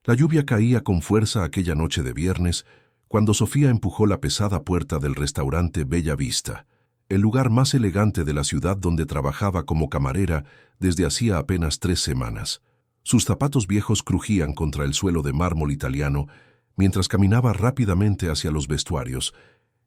La lluvia caía con fuerza aquella noche de viernes, cuando Sofía empujó la pesada puerta del restaurante Bella Vista, el lugar más elegante de la ciudad donde trabajaba como camarera desde hacía apenas 3 semanas. Sus zapatos viejos crujían contra el suelo de mármol italiano mientras caminaba rápidamente hacia los vestuarios,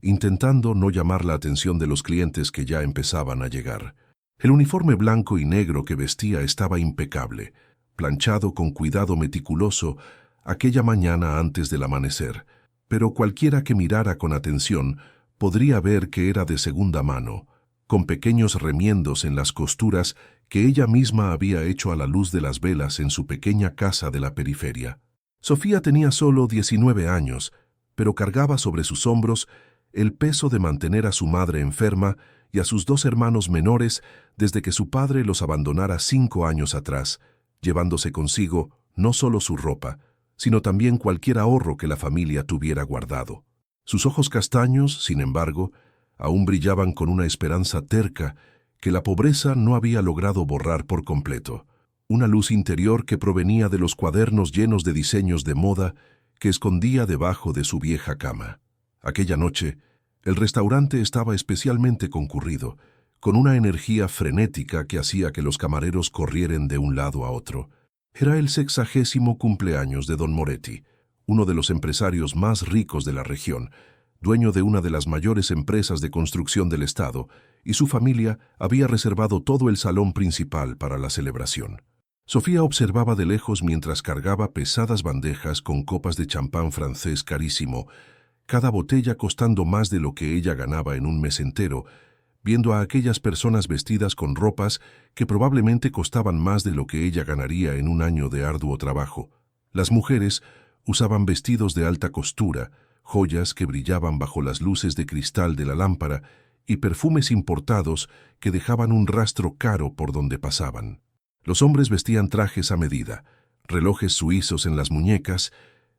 intentando no llamar la atención de los clientes que ya empezaban a llegar. El uniforme blanco y negro que vestía estaba impecable, planchado con cuidado meticuloso aquella mañana antes del amanecer, pero cualquiera que mirara con atención podría ver que era de segunda mano, con pequeños remiendos en las costuras que ella misma había hecho a la luz de las velas en su pequeña casa de la periferia. Sofía tenía solo 19 años, pero cargaba sobre sus hombros el peso de mantener a su madre enferma y a sus 2 hermanos menores desde que su padre los abandonara 5 años atrás, llevándose consigo no solo su ropa, sino también cualquier ahorro que la familia tuviera guardado. Sus ojos castaños, sin embargo, aún brillaban con una esperanza terca que la pobreza no había logrado borrar por completo, una luz interior que provenía de los cuadernos llenos de diseños de moda que escondía debajo de su vieja cama. Aquella noche, el restaurante estaba especialmente concurrido, con una energía frenética que hacía que los camareros corrieran de un lado a otro. Era el 60º cumpleaños de Don Moretti, uno de los empresarios más ricos de la región, dueño de una de las mayores empresas de construcción del estado, y su familia había reservado todo el salón principal para la celebración. Sofía observaba de lejos mientras cargaba pesadas bandejas con copas de champán francés carísimo, cada botella costando más de lo que ella ganaba en un mes entero, viendo a aquellas personas vestidas con ropas que probablemente costaban más de lo que ella ganaría en un año de arduo trabajo. Las mujeres usaban vestidos de alta costura, joyas que brillaban bajo las luces de cristal de la lámpara y perfumes importados que dejaban un rastro caro por donde pasaban. Los hombres vestían trajes a medida, relojes suizos en las muñecas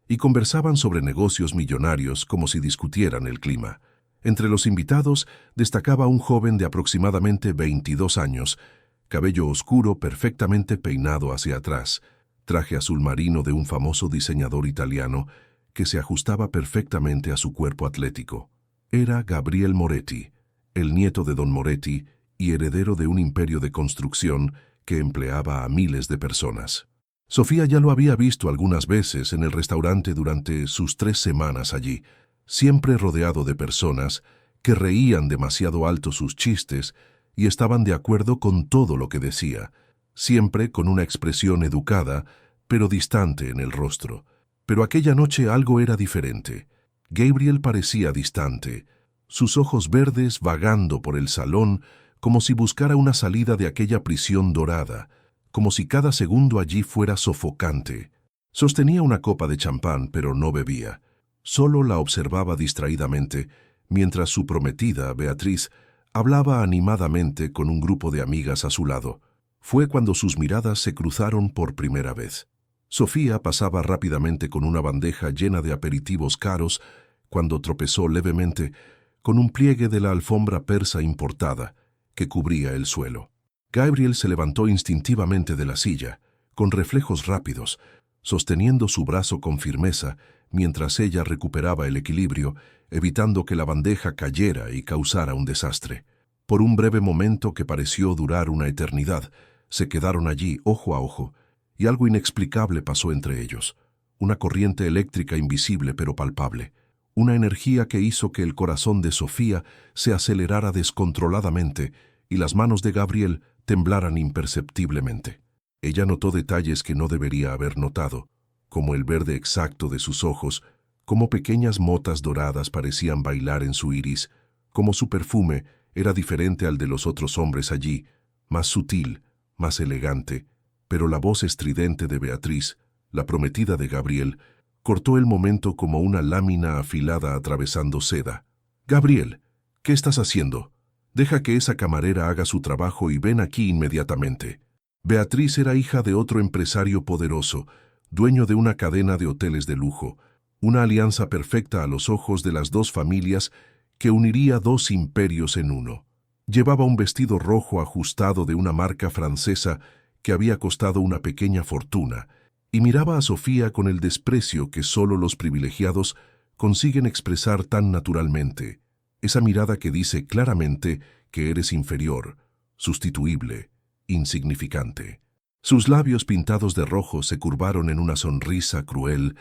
y conversaban sobre negocios millonarios como si discutieran el clima. Entre los invitados destacaba un joven de aproximadamente 22 años, cabello oscuro perfectamente peinado hacia atrás, traje azul marino de un famoso diseñador italiano que se ajustaba perfectamente a su cuerpo atlético. Era Gabriel Moretti, el nieto de Don Moretti y heredero de un imperio de construcción que empleaba a miles de personas. Sofía ya lo había visto algunas veces en el restaurante durante sus 3 semanas allí, siempre rodeado de personas que reían demasiado alto sus chistes y estaban de acuerdo con todo lo que decía, siempre con una expresión educada, pero distante en el rostro. Pero aquella noche algo era diferente. Gabriel parecía distante, sus ojos verdes vagando por el salón como si buscara una salida de aquella prisión dorada, como si cada segundo allí fuera sofocante. Sostenía una copa de champán, pero no bebía. Solo la observaba distraídamente, mientras su prometida, Beatriz, hablaba animadamente con un grupo de amigas a su lado. Fue cuando sus miradas se cruzaron por primera vez. Sofía pasaba rápidamente con una bandeja llena de aperitivos caros cuando tropezó levemente con un pliegue de la alfombra persa importada que cubría el suelo. Gabriel se levantó instintivamente de la silla, con reflejos rápidos, sosteniendo su brazo con firmeza mientras ella recuperaba el equilibrio, evitando que la bandeja cayera y causara un desastre. Por un breve momento que pareció durar una eternidad, se quedaron allí ojo a ojo, y algo inexplicable pasó entre ellos. Una corriente eléctrica invisible pero palpable. Una energía que hizo que el corazón de Sofía se acelerara descontroladamente y las manos de Gabriel temblaran imperceptiblemente. Ella notó detalles que no debería haber notado, como el verde exacto de sus ojos, como pequeñas motas doradas parecían bailar en su iris, como su perfume era diferente al de los otros hombres allí, más sutil, más elegante, pero la voz estridente de Beatriz, la prometida de Gabriel, cortó el momento como una lámina afilada atravesando seda. «Gabriel, ¿qué estás haciendo? Deja que esa camarera haga su trabajo y ven aquí inmediatamente». Beatriz era hija de otro empresario poderoso, dueño de una cadena de hoteles de lujo, una alianza perfecta a los ojos de las 2 familias que uniría 2 imperios en uno. Llevaba un vestido rojo ajustado de una marca francesa que había costado una pequeña fortuna, y miraba a Sofía con el desprecio que solo los privilegiados consiguen expresar tan naturalmente, esa mirada que dice claramente que eres inferior, sustituible, insignificante. Sus labios pintados de rojo se curvaron en una sonrisa cruel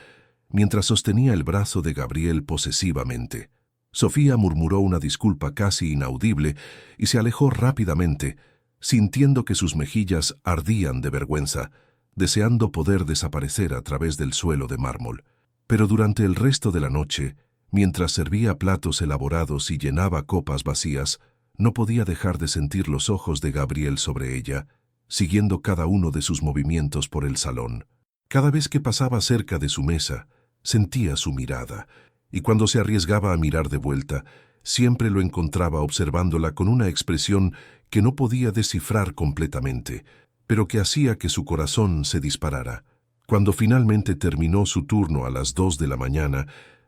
mientras sostenía el brazo de Gabriel posesivamente. Sofía murmuró una disculpa casi inaudible y se alejó rápidamente, sintiendo que sus mejillas ardían de vergüenza, deseando poder desaparecer a través del suelo de mármol. Pero durante el resto de la noche, mientras servía platos elaborados y llenaba copas vacías, no podía dejar de sentir los ojos de Gabriel sobre ella, siguiendo cada uno de sus movimientos por el salón. Cada vez que pasaba cerca de su mesa, sentía su mirada, y cuando se arriesgaba a mirar de vuelta, siempre lo encontraba observándola con una expresión que no podía descifrar completamente, pero que hacía que su corazón se disparara. Cuando finalmente terminó su turno a las 2 de la mañana,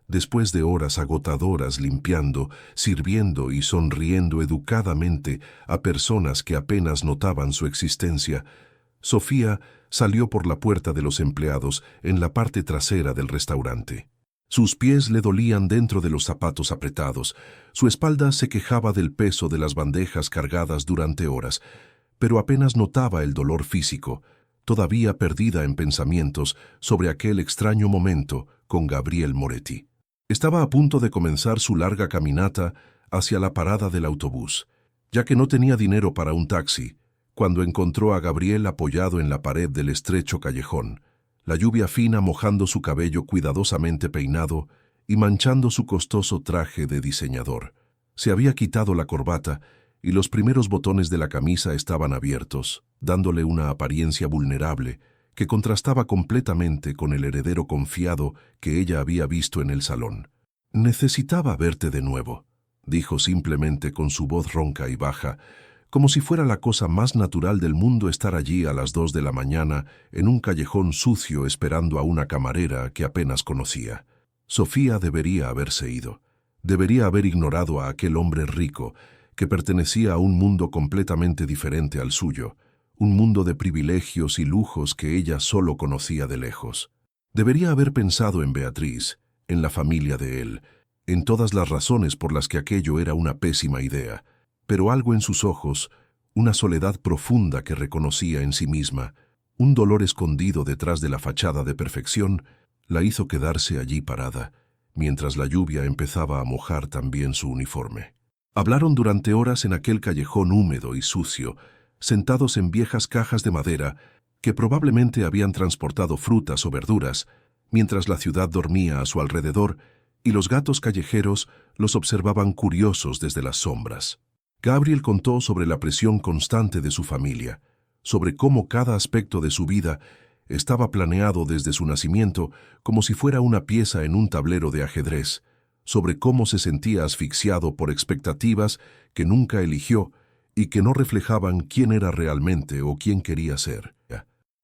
después de horas agotadoras limpiando, sirviendo y sonriendo educadamente a personas que apenas notaban su existencia, Sofía salió por la puerta de los empleados en la parte trasera del restaurante. Sus pies le dolían dentro de los zapatos apretados, su espalda se quejaba del peso de las bandejas cargadas durante horas, pero apenas notaba el dolor físico, todavía perdida en pensamientos sobre aquel extraño momento con Gabriel Moretti. Estaba a punto de comenzar su larga caminata hacia la parada del autobús, ya que no tenía dinero para un taxi, cuando encontró a Gabriel apoyado en la pared del estrecho callejón, la lluvia fina mojando su cabello cuidadosamente peinado y manchando su costoso traje de diseñador. Se había quitado la corbata y los primeros botones de la camisa estaban abiertos, dándole una apariencia vulnerable que contrastaba completamente con el heredero confiado que ella había visto en el salón. «Necesitaba verte de nuevo», dijo simplemente con su voz ronca y baja, como si fuera la cosa más natural del mundo estar allí a las 2 de la mañana en un callejón sucio esperando a una camarera que apenas conocía. Sofía debería haberse ido. Debería haber ignorado a aquel hombre rico que pertenecía a un mundo completamente diferente al suyo, un mundo de privilegios y lujos que ella solo conocía de lejos. Debería haber pensado en Beatriz, en la familia de él, en todas las razones por las que aquello era una pésima idea, pero algo en sus ojos, una soledad profunda que reconocía en sí misma, un dolor escondido detrás de la fachada de perfección, la hizo quedarse allí parada, mientras la lluvia empezaba a mojar también su uniforme. Hablaron durante horas en aquel callejón húmedo y sucio, sentados en viejas cajas de madera que probablemente habían transportado frutas o verduras, mientras la ciudad dormía a su alrededor y los gatos callejeros los observaban curiosos desde las sombras. Gabriel contó sobre la presión constante de su familia, sobre cómo cada aspecto de su vida estaba planeado desde su nacimiento como si fuera una pieza en un tablero de ajedrez, sobre cómo se sentía asfixiado por expectativas que nunca eligió y que no reflejaban quién era realmente o quién quería ser.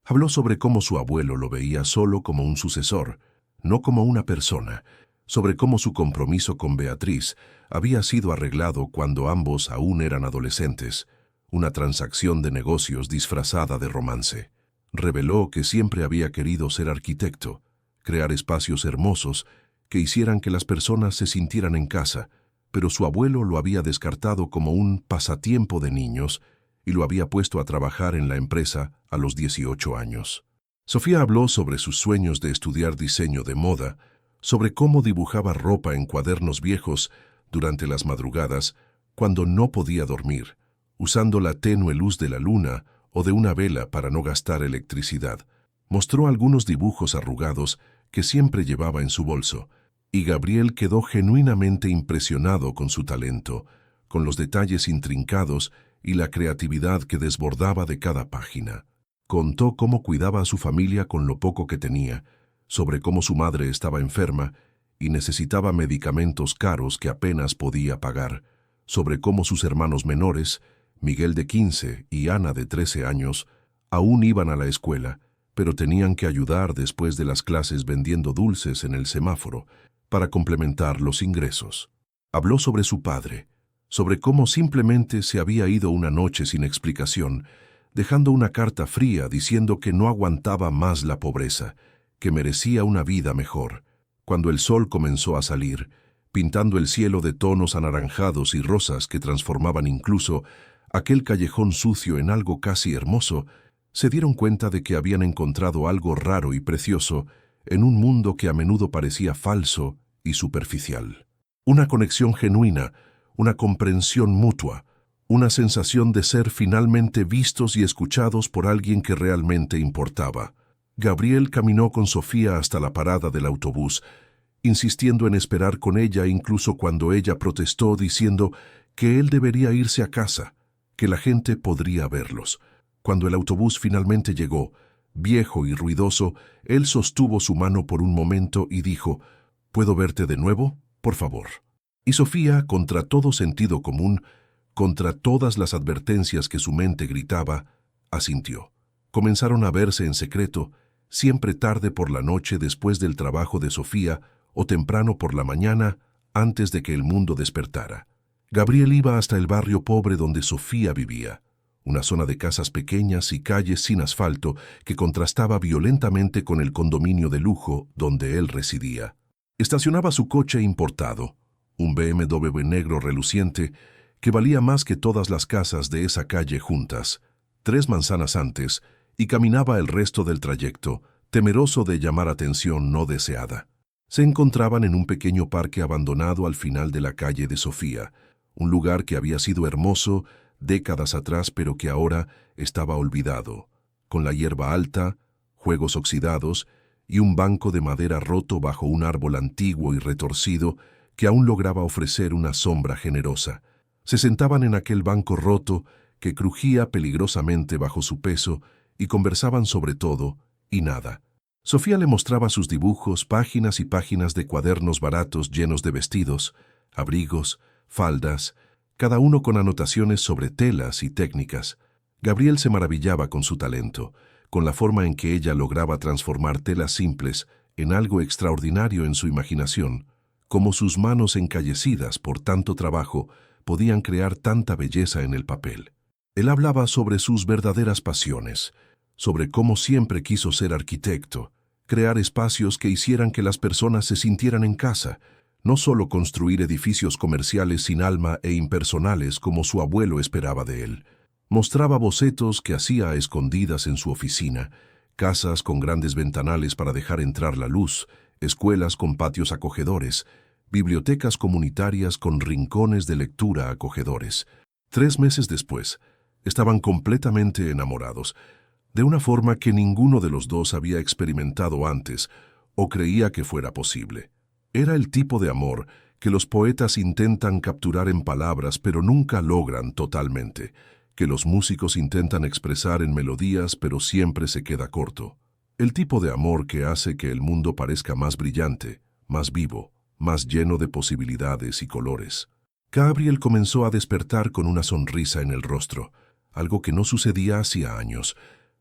Habló sobre cómo su abuelo lo veía solo como un sucesor, no como una persona, sobre cómo su compromiso con Beatriz había sido arreglado cuando ambos aún eran adolescentes, una transacción de negocios disfrazada de romance. Reveló que siempre había querido ser arquitecto, crear espacios hermosos que hicieran que las personas se sintieran en casa, pero su abuelo lo había descartado como un pasatiempo de niños y lo había puesto a trabajar en la empresa a los 18 años. Sofía habló sobre sus sueños de estudiar diseño de moda, sobre cómo dibujaba ropa en cuadernos viejos durante las madrugadas cuando no podía dormir, usando la tenue luz de la luna o de una vela para no gastar electricidad. Mostró algunos dibujos arrugados que siempre llevaba en su bolso, y Gabriel quedó genuinamente impresionado con su talento, con los detalles intrincados y la creatividad que desbordaba de cada página. Contó cómo cuidaba a su familia con lo poco que tenía, sobre cómo su madre estaba enferma y necesitaba medicamentos caros que apenas podía pagar, sobre cómo sus hermanos menores, Miguel de 15 y Ana de 13 años, aún iban a la escuela, pero tenían que ayudar después de las clases vendiendo dulces en el semáforo para complementar los ingresos. Habló sobre su padre, sobre cómo simplemente se había ido una noche sin explicación, dejando una carta fría diciendo que no aguantaba más la pobreza, que merecía una vida mejor. Cuando el sol comenzó a salir, pintando el cielo de tonos anaranjados y rosas que transformaban incluso aquel callejón sucio en algo casi hermoso, se dieron cuenta de que habían encontrado algo raro y precioso en un mundo que a menudo parecía falso y superficial. Una conexión genuina, una comprensión mutua, una sensación de ser finalmente vistos y escuchados por alguien que realmente importaba. Gabriel caminó con Sofía hasta la parada del autobús, insistiendo en esperar con ella incluso cuando ella protestó diciendo que él debería irse a casa, que la gente podría verlos. Cuando el autobús finalmente llegó, viejo y ruidoso, él sostuvo su mano por un momento y dijo: «¿Puedo verte de nuevo? Por favor». Y Sofía, contra todo sentido común, contra todas las advertencias que su mente gritaba, asintió. Comenzaron a verse en secreto, siempre tarde por la noche después del trabajo de Sofía o temprano por la mañana antes de que el mundo despertara. Gabriel iba hasta el barrio pobre donde Sofía vivía, una zona de casas pequeñas y calles sin asfalto que contrastaba violentamente con el condominio de lujo donde él residía. Estacionaba su coche importado, un BMW negro reluciente que valía más que todas las casas de esa calle juntas, 3 manzanas antes, y caminaba el resto del trayecto, temeroso de llamar atención no deseada. Se encontraban en un pequeño parque abandonado al final de la calle de Sofía, un lugar que había sido hermoso décadas atrás pero que ahora estaba olvidado, con la hierba alta, juegos oxidados y un banco de madera roto bajo un árbol antiguo y retorcido que aún lograba ofrecer una sombra generosa. Se sentaban en aquel banco roto que crujía peligrosamente bajo su peso y conversaban sobre todo y nada. Sofía le mostraba sus dibujos, páginas y páginas de cuadernos baratos llenos de vestidos, abrigos, faldas, cada uno con anotaciones sobre telas y técnicas. Gabriel se maravillaba con su talento, con la forma en que ella lograba transformar telas simples en algo extraordinario en su imaginación, como sus manos encallecidas por tanto trabajo podían crear tanta belleza en el papel. Él hablaba sobre sus verdaderas pasiones, sobre cómo siempre quiso ser arquitecto, crear espacios que hicieran que las personas se sintieran en casa, no solo construir edificios comerciales sin alma e impersonales como su abuelo esperaba de él. Mostraba bocetos que hacía a escondidas en su oficina, casas con grandes ventanales para dejar entrar la luz, escuelas con patios acogedores, bibliotecas comunitarias con rincones de lectura acogedores. 3 meses después, estaban completamente enamorados, de una forma que ninguno de los dos había experimentado antes o creía que fuera posible. Era el tipo de amor que los poetas intentan capturar en palabras pero nunca logran totalmente, que los músicos intentan expresar en melodías pero siempre se queda corto. El tipo de amor que hace que el mundo parezca más brillante, más vivo, más lleno de posibilidades y colores. Gabriel comenzó a despertar con una sonrisa en el rostro, algo que no sucedía hacía años.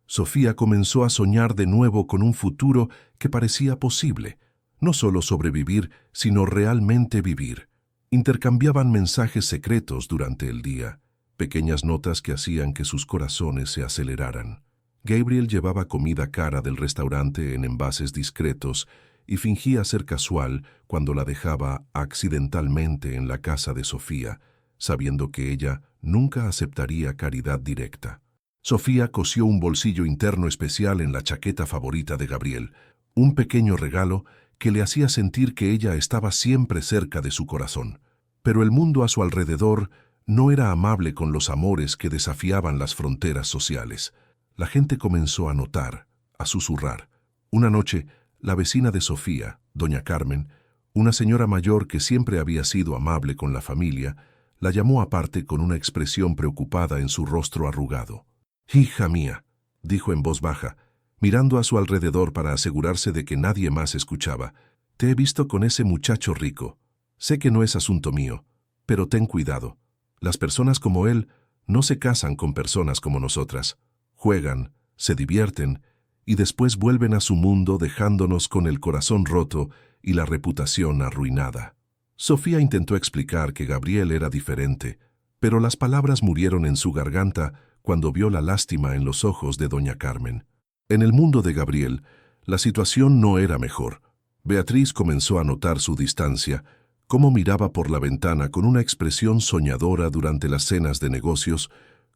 Sofía comenzó a soñar de nuevo con un futuro que parecía posible, no solo sobrevivir, sino realmente vivir. Intercambiaban mensajes secretos durante el día, pequeñas notas que hacían que sus corazones se aceleraran. Gabriel llevaba comida cara del restaurante en envases discretos y fingía ser casual cuando la dejaba accidentalmente en la casa de Sofía, sabiendo que ella nunca aceptaría caridad directa. Sofía cosió un bolsillo interno especial en la chaqueta favorita de Gabriel, un pequeño regalo que le hacía sentir que ella estaba siempre cerca de su corazón. Pero el mundo a su alrededor no era amable con los amores que desafiaban las fronteras sociales. La gente comenzó a notar, a susurrar. Una noche, la vecina de Sofía, doña Carmen, una señora mayor que siempre había sido amable con la familia, la llamó aparte con una expresión preocupada en su rostro arrugado. «Hija mía», dijo en voz baja, mirando a su alrededor para asegurarse de que nadie más escuchaba, «te he visto con ese muchacho rico. Sé que no es asunto mío, pero ten cuidado. Las personas como él no se casan con personas como nosotras. Juegan, se divierten y después vuelven a su mundo dejándonos con el corazón roto y la reputación arruinada». Sofía intentó explicar que Gabriel era diferente, pero las palabras murieron en su garganta cuando vio la lástima en los ojos de doña Carmen. En el mundo de Gabriel, la situación no era mejor. Beatriz comenzó a notar su distancia, cómo miraba por la ventana con una expresión soñadora durante las cenas de negocios,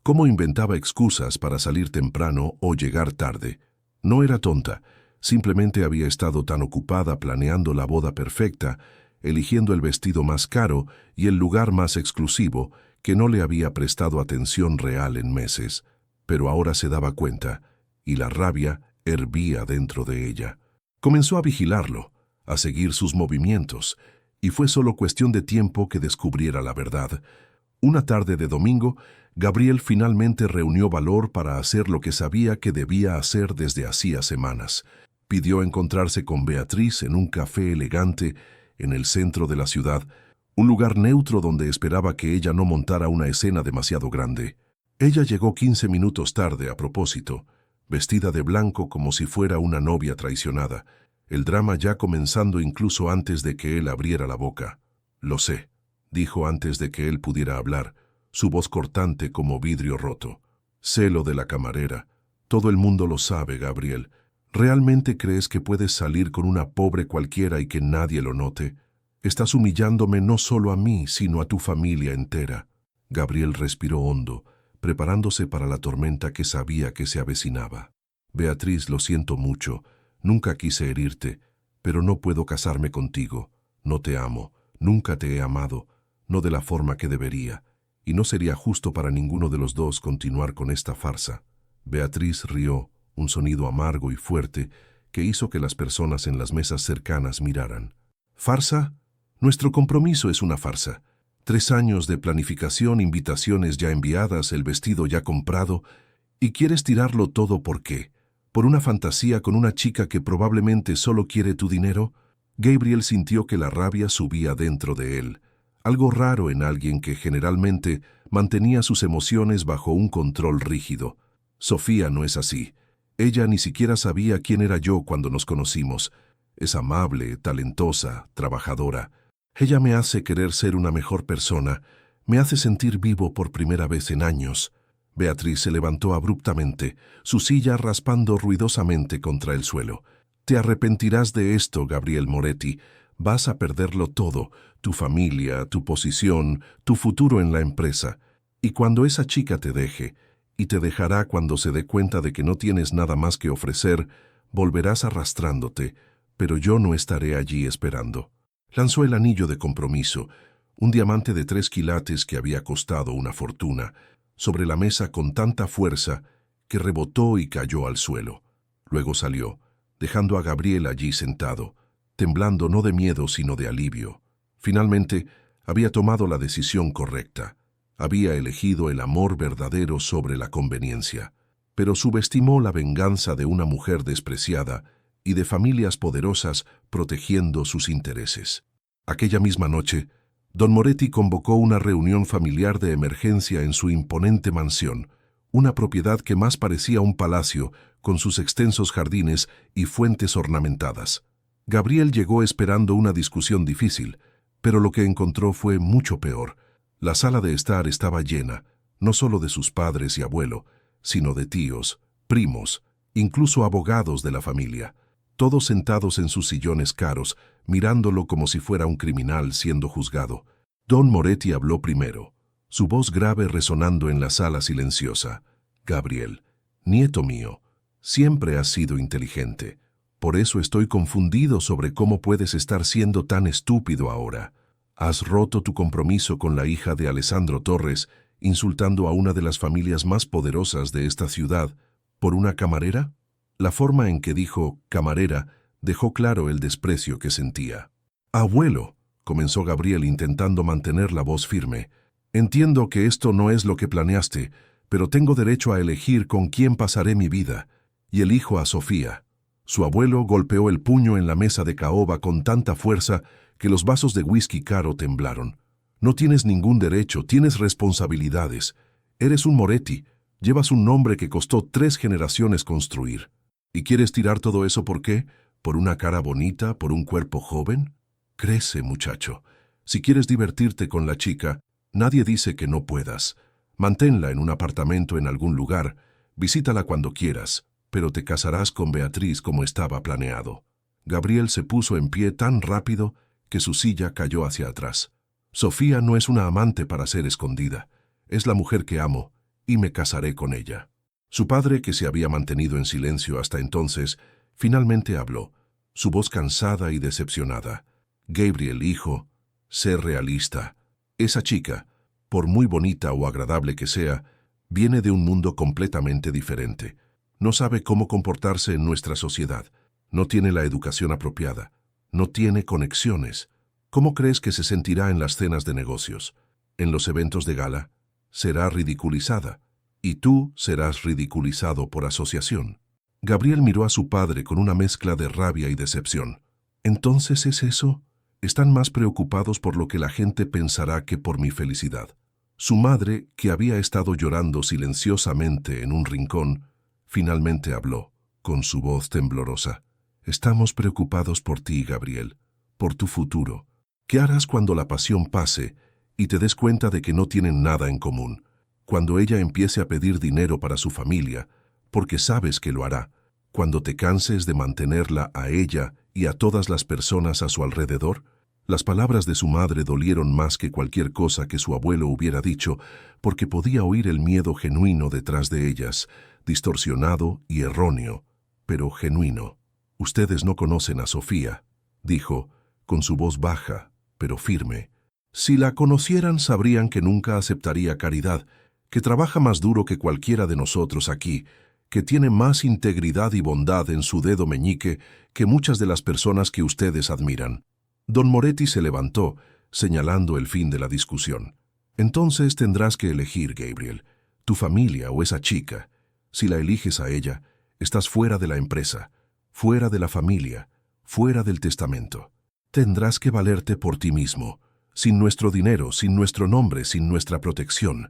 cómo inventaba excusas para salir temprano o llegar tarde. No era tonta, simplemente había estado tan ocupada planeando la boda perfecta, eligiendo el vestido más caro y el lugar más exclusivo, que no le había prestado atención real en meses. Pero ahora se daba cuenta, y la rabia hervía dentro de ella. Comenzó a vigilarlo, a seguir sus movimientos, y fue solo cuestión de tiempo que descubriera la verdad. Una tarde de domingo, Gabriel finalmente reunió valor para hacer lo que sabía que debía hacer desde hacía semanas. Pidió encontrarse con Beatriz en un café elegante en el centro de la ciudad, un lugar neutro donde esperaba que ella no montara una escena demasiado grande. Ella llegó 15 minutos tarde a propósito, vestida de blanco como si fuera una novia traicionada, el drama ya comenzando incluso antes de que él abriera la boca. «Lo sé», dijo antes de que él pudiera hablar, su voz cortante como vidrio roto. «Sé lo de la camarera. Todo el mundo lo sabe, Gabriel. ¿Realmente crees que puedes salir con una pobre cualquiera y que nadie lo note? Estás humillándome no solo a mí, sino a tu familia entera». Gabriel respiró hondo, preparándose para la tormenta que sabía que se avecinaba. «Beatriz, lo siento mucho. Nunca quise herirte, pero no puedo casarme contigo. No te amo, nunca te he amado, no de la forma que debería, y no sería justo para ninguno de los dos continuar con esta farsa». Beatriz rió, un sonido amargo y fuerte que hizo que las personas en las mesas cercanas miraran. «¿Farsa? Nuestro compromiso es una farsa. 3 años de planificación, invitaciones ya enviadas, el vestido ya comprado, ¿y quieres tirarlo todo por qué? ¿Por una fantasía con una chica que probablemente solo quiere tu dinero?» Gabriel sintió que la rabia subía dentro de él, algo raro en alguien que generalmente mantenía sus emociones bajo un control rígido. «Sofía no es así. Ella ni siquiera sabía quién era yo cuando nos conocimos. Es amable, talentosa, trabajadora. Ella me hace querer ser una mejor persona, me hace sentir vivo por primera vez en años». Beatriz se levantó abruptamente, su silla raspando ruidosamente contra el suelo. «Te arrepentirás de esto, Gabriel Moretti. Vas a perderlo todo, tu familia, tu posición, tu futuro en la empresa. Y cuando esa chica te deje, y te dejará cuando se dé cuenta de que no tienes nada más que ofrecer, volverás arrastrándote, pero yo no estaré allí esperando». Lanzó el anillo de compromiso, un diamante de 3 quilates que había costado una fortuna, sobre la mesa con tanta fuerza que rebotó y cayó al suelo. Luego salió, dejando a Gabriel allí sentado, temblando no de miedo sino de alivio. Finalmente, había tomado la decisión correcta. Había elegido el amor verdadero sobre la conveniencia, pero subestimó la venganza de una mujer despreciada y de familias poderosas protegiendo sus intereses. Aquella misma noche, don Moretti convocó una reunión familiar de emergencia en su imponente mansión, una propiedad que más parecía un palacio, con sus extensos jardines y fuentes ornamentadas. Gabriel llegó esperando una discusión difícil, pero lo que encontró fue mucho peor. La sala de estar estaba llena, no solo de sus padres y abuelo, sino de tíos, primos, incluso abogados de la familia, todos sentados en sus sillones caros, mirándolo como si fuera un criminal siendo juzgado. Don Moretti habló primero, su voz grave resonando en la sala silenciosa. «Gabriel, nieto mío, siempre has sido inteligente. Por eso estoy confundido sobre cómo puedes estar siendo tan estúpido ahora. Has roto tu compromiso con la hija de Alessandro Torres, insultando a una de las familias más poderosas de esta ciudad, por una camarera». La forma en que dijo «camarera» dejó claro el desprecio que sentía. «Abuelo», comenzó Gabriel intentando mantener la voz firme, «entiendo que esto no es lo que planeaste, pero tengo derecho a elegir con quién pasaré mi vida, y elijo a Sofía». Su abuelo golpeó el puño en la mesa de caoba con tanta fuerza que los vasos de whisky caro temblaron. «No tienes ningún derecho, tienes responsabilidades. Eres un Moretti, llevas un nombre que costó 3 generaciones construir. ¿Y quieres tirar todo eso por qué? ¿Por una cara bonita? ¿Por un cuerpo joven? Crece, muchacho. Si quieres divertirte con la chica, nadie dice que no puedas. Manténla en un apartamento en algún lugar, visítala cuando quieras, pero te casarás con Beatriz como estaba planeado. Gabriel se puso en pie tan rápido que su silla cayó hacia atrás. Sofía no es una amante para ser escondida. Es la mujer que amo, y me casaré con ella. Su padre, que se había mantenido en silencio hasta entonces, finalmente habló, su voz cansada y decepcionada. Gabriel, hijo, sé realista. Esa chica, por muy bonita o agradable que sea, viene de un mundo completamente diferente. No sabe cómo comportarse en nuestra sociedad. No tiene la educación apropiada. No tiene conexiones. ¿Cómo crees que se sentirá en las cenas de negocios? En los eventos de gala, será ridiculizada. Y tú serás ridiculizado por asociación. Gabriel miró a su padre con una mezcla de rabia y decepción. ¿Entonces es eso? Están más preocupados por lo que la gente pensará que por mi felicidad. Su madre, que había estado llorando silenciosamente en un rincón, finalmente habló, con su voz temblorosa. Estamos preocupados por ti, Gabriel, por tu futuro. ¿Qué harás cuando la pasión pase y te des cuenta de que no tienen nada en común? Cuando ella empiece a pedir dinero para su familia, porque sabes que lo hará, cuando te canses de mantenerla a ella y a todas las personas a su alrededor. Las palabras de su madre dolieron más que cualquier cosa que su abuelo hubiera dicho, porque podía oír el miedo genuino detrás de ellas, distorsionado y erróneo, pero genuino. Ustedes no conocen a Sofía, dijo, con su voz baja, pero firme. Si la conocieran, sabrían que nunca aceptaría caridad, que trabaja más duro que cualquiera de nosotros aquí, que tiene más integridad y bondad en su dedo meñique que muchas de las personas que ustedes admiran. Don Moretti se levantó, señalando el fin de la discusión. Entonces tendrás que elegir, Gabriel, tu familia o esa chica. Si la eliges a ella, estás fuera de la empresa, fuera de la familia, fuera del testamento. Tendrás que valerte por ti mismo, sin nuestro dinero, sin nuestro nombre, sin nuestra protección.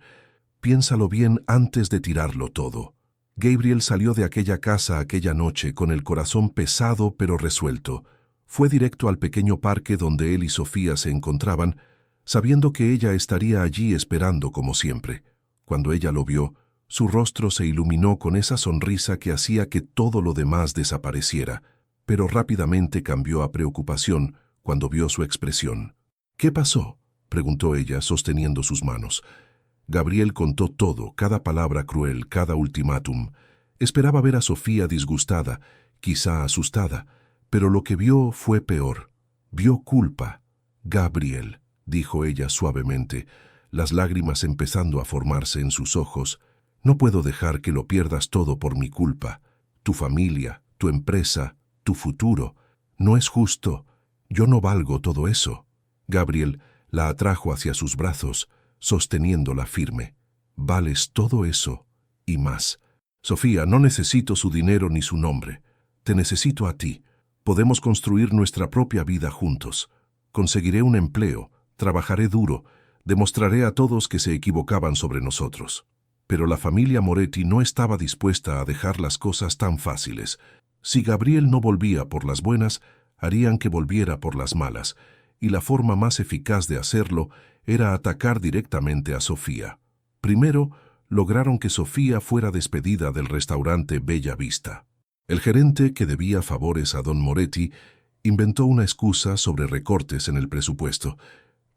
Piénsalo bien antes de tirarlo todo. Gabriel salió de aquella casa aquella noche con el corazón pesado pero resuelto. Fue directo al pequeño parque donde él y Sofía se encontraban, sabiendo que ella estaría allí esperando como siempre. Cuando ella lo vio, su rostro se iluminó con esa sonrisa que hacía que todo lo demás desapareciera, pero rápidamente cambió a preocupación cuando vio su expresión. ¿Qué pasó?, preguntó ella, sosteniendo sus manos. Gabriel contó todo, cada palabra cruel, cada ultimátum. Esperaba ver a Sofía disgustada, quizá asustada, pero lo que vio fue peor. Vio culpa. Gabriel, dijo ella suavemente, las lágrimas empezando a formarse en sus ojos, no puedo dejar que lo pierdas todo por mi culpa. Tu familia, tu empresa, tu futuro. No es justo. Yo no valgo todo eso. Gabriel la atrajo hacia sus brazos, sosteniéndola firme. Vales todo eso y más. Sofía, no necesito su dinero ni su nombre. Te necesito a ti. Podemos construir nuestra propia vida juntos. Conseguiré un empleo, trabajaré duro, demostraré a todos que se equivocaban sobre nosotros. Pero la familia Moretti no estaba dispuesta a dejar las cosas tan fáciles. Si Gabriel no volvía por las buenas, harían que volviera por las malas, y la forma más eficaz de hacerlo era atacar directamente a Sofía. Primero, lograron que Sofía fuera despedida del restaurante Bella Vista. El gerente, que debía favores a don Moretti, inventó una excusa sobre recortes en el presupuesto,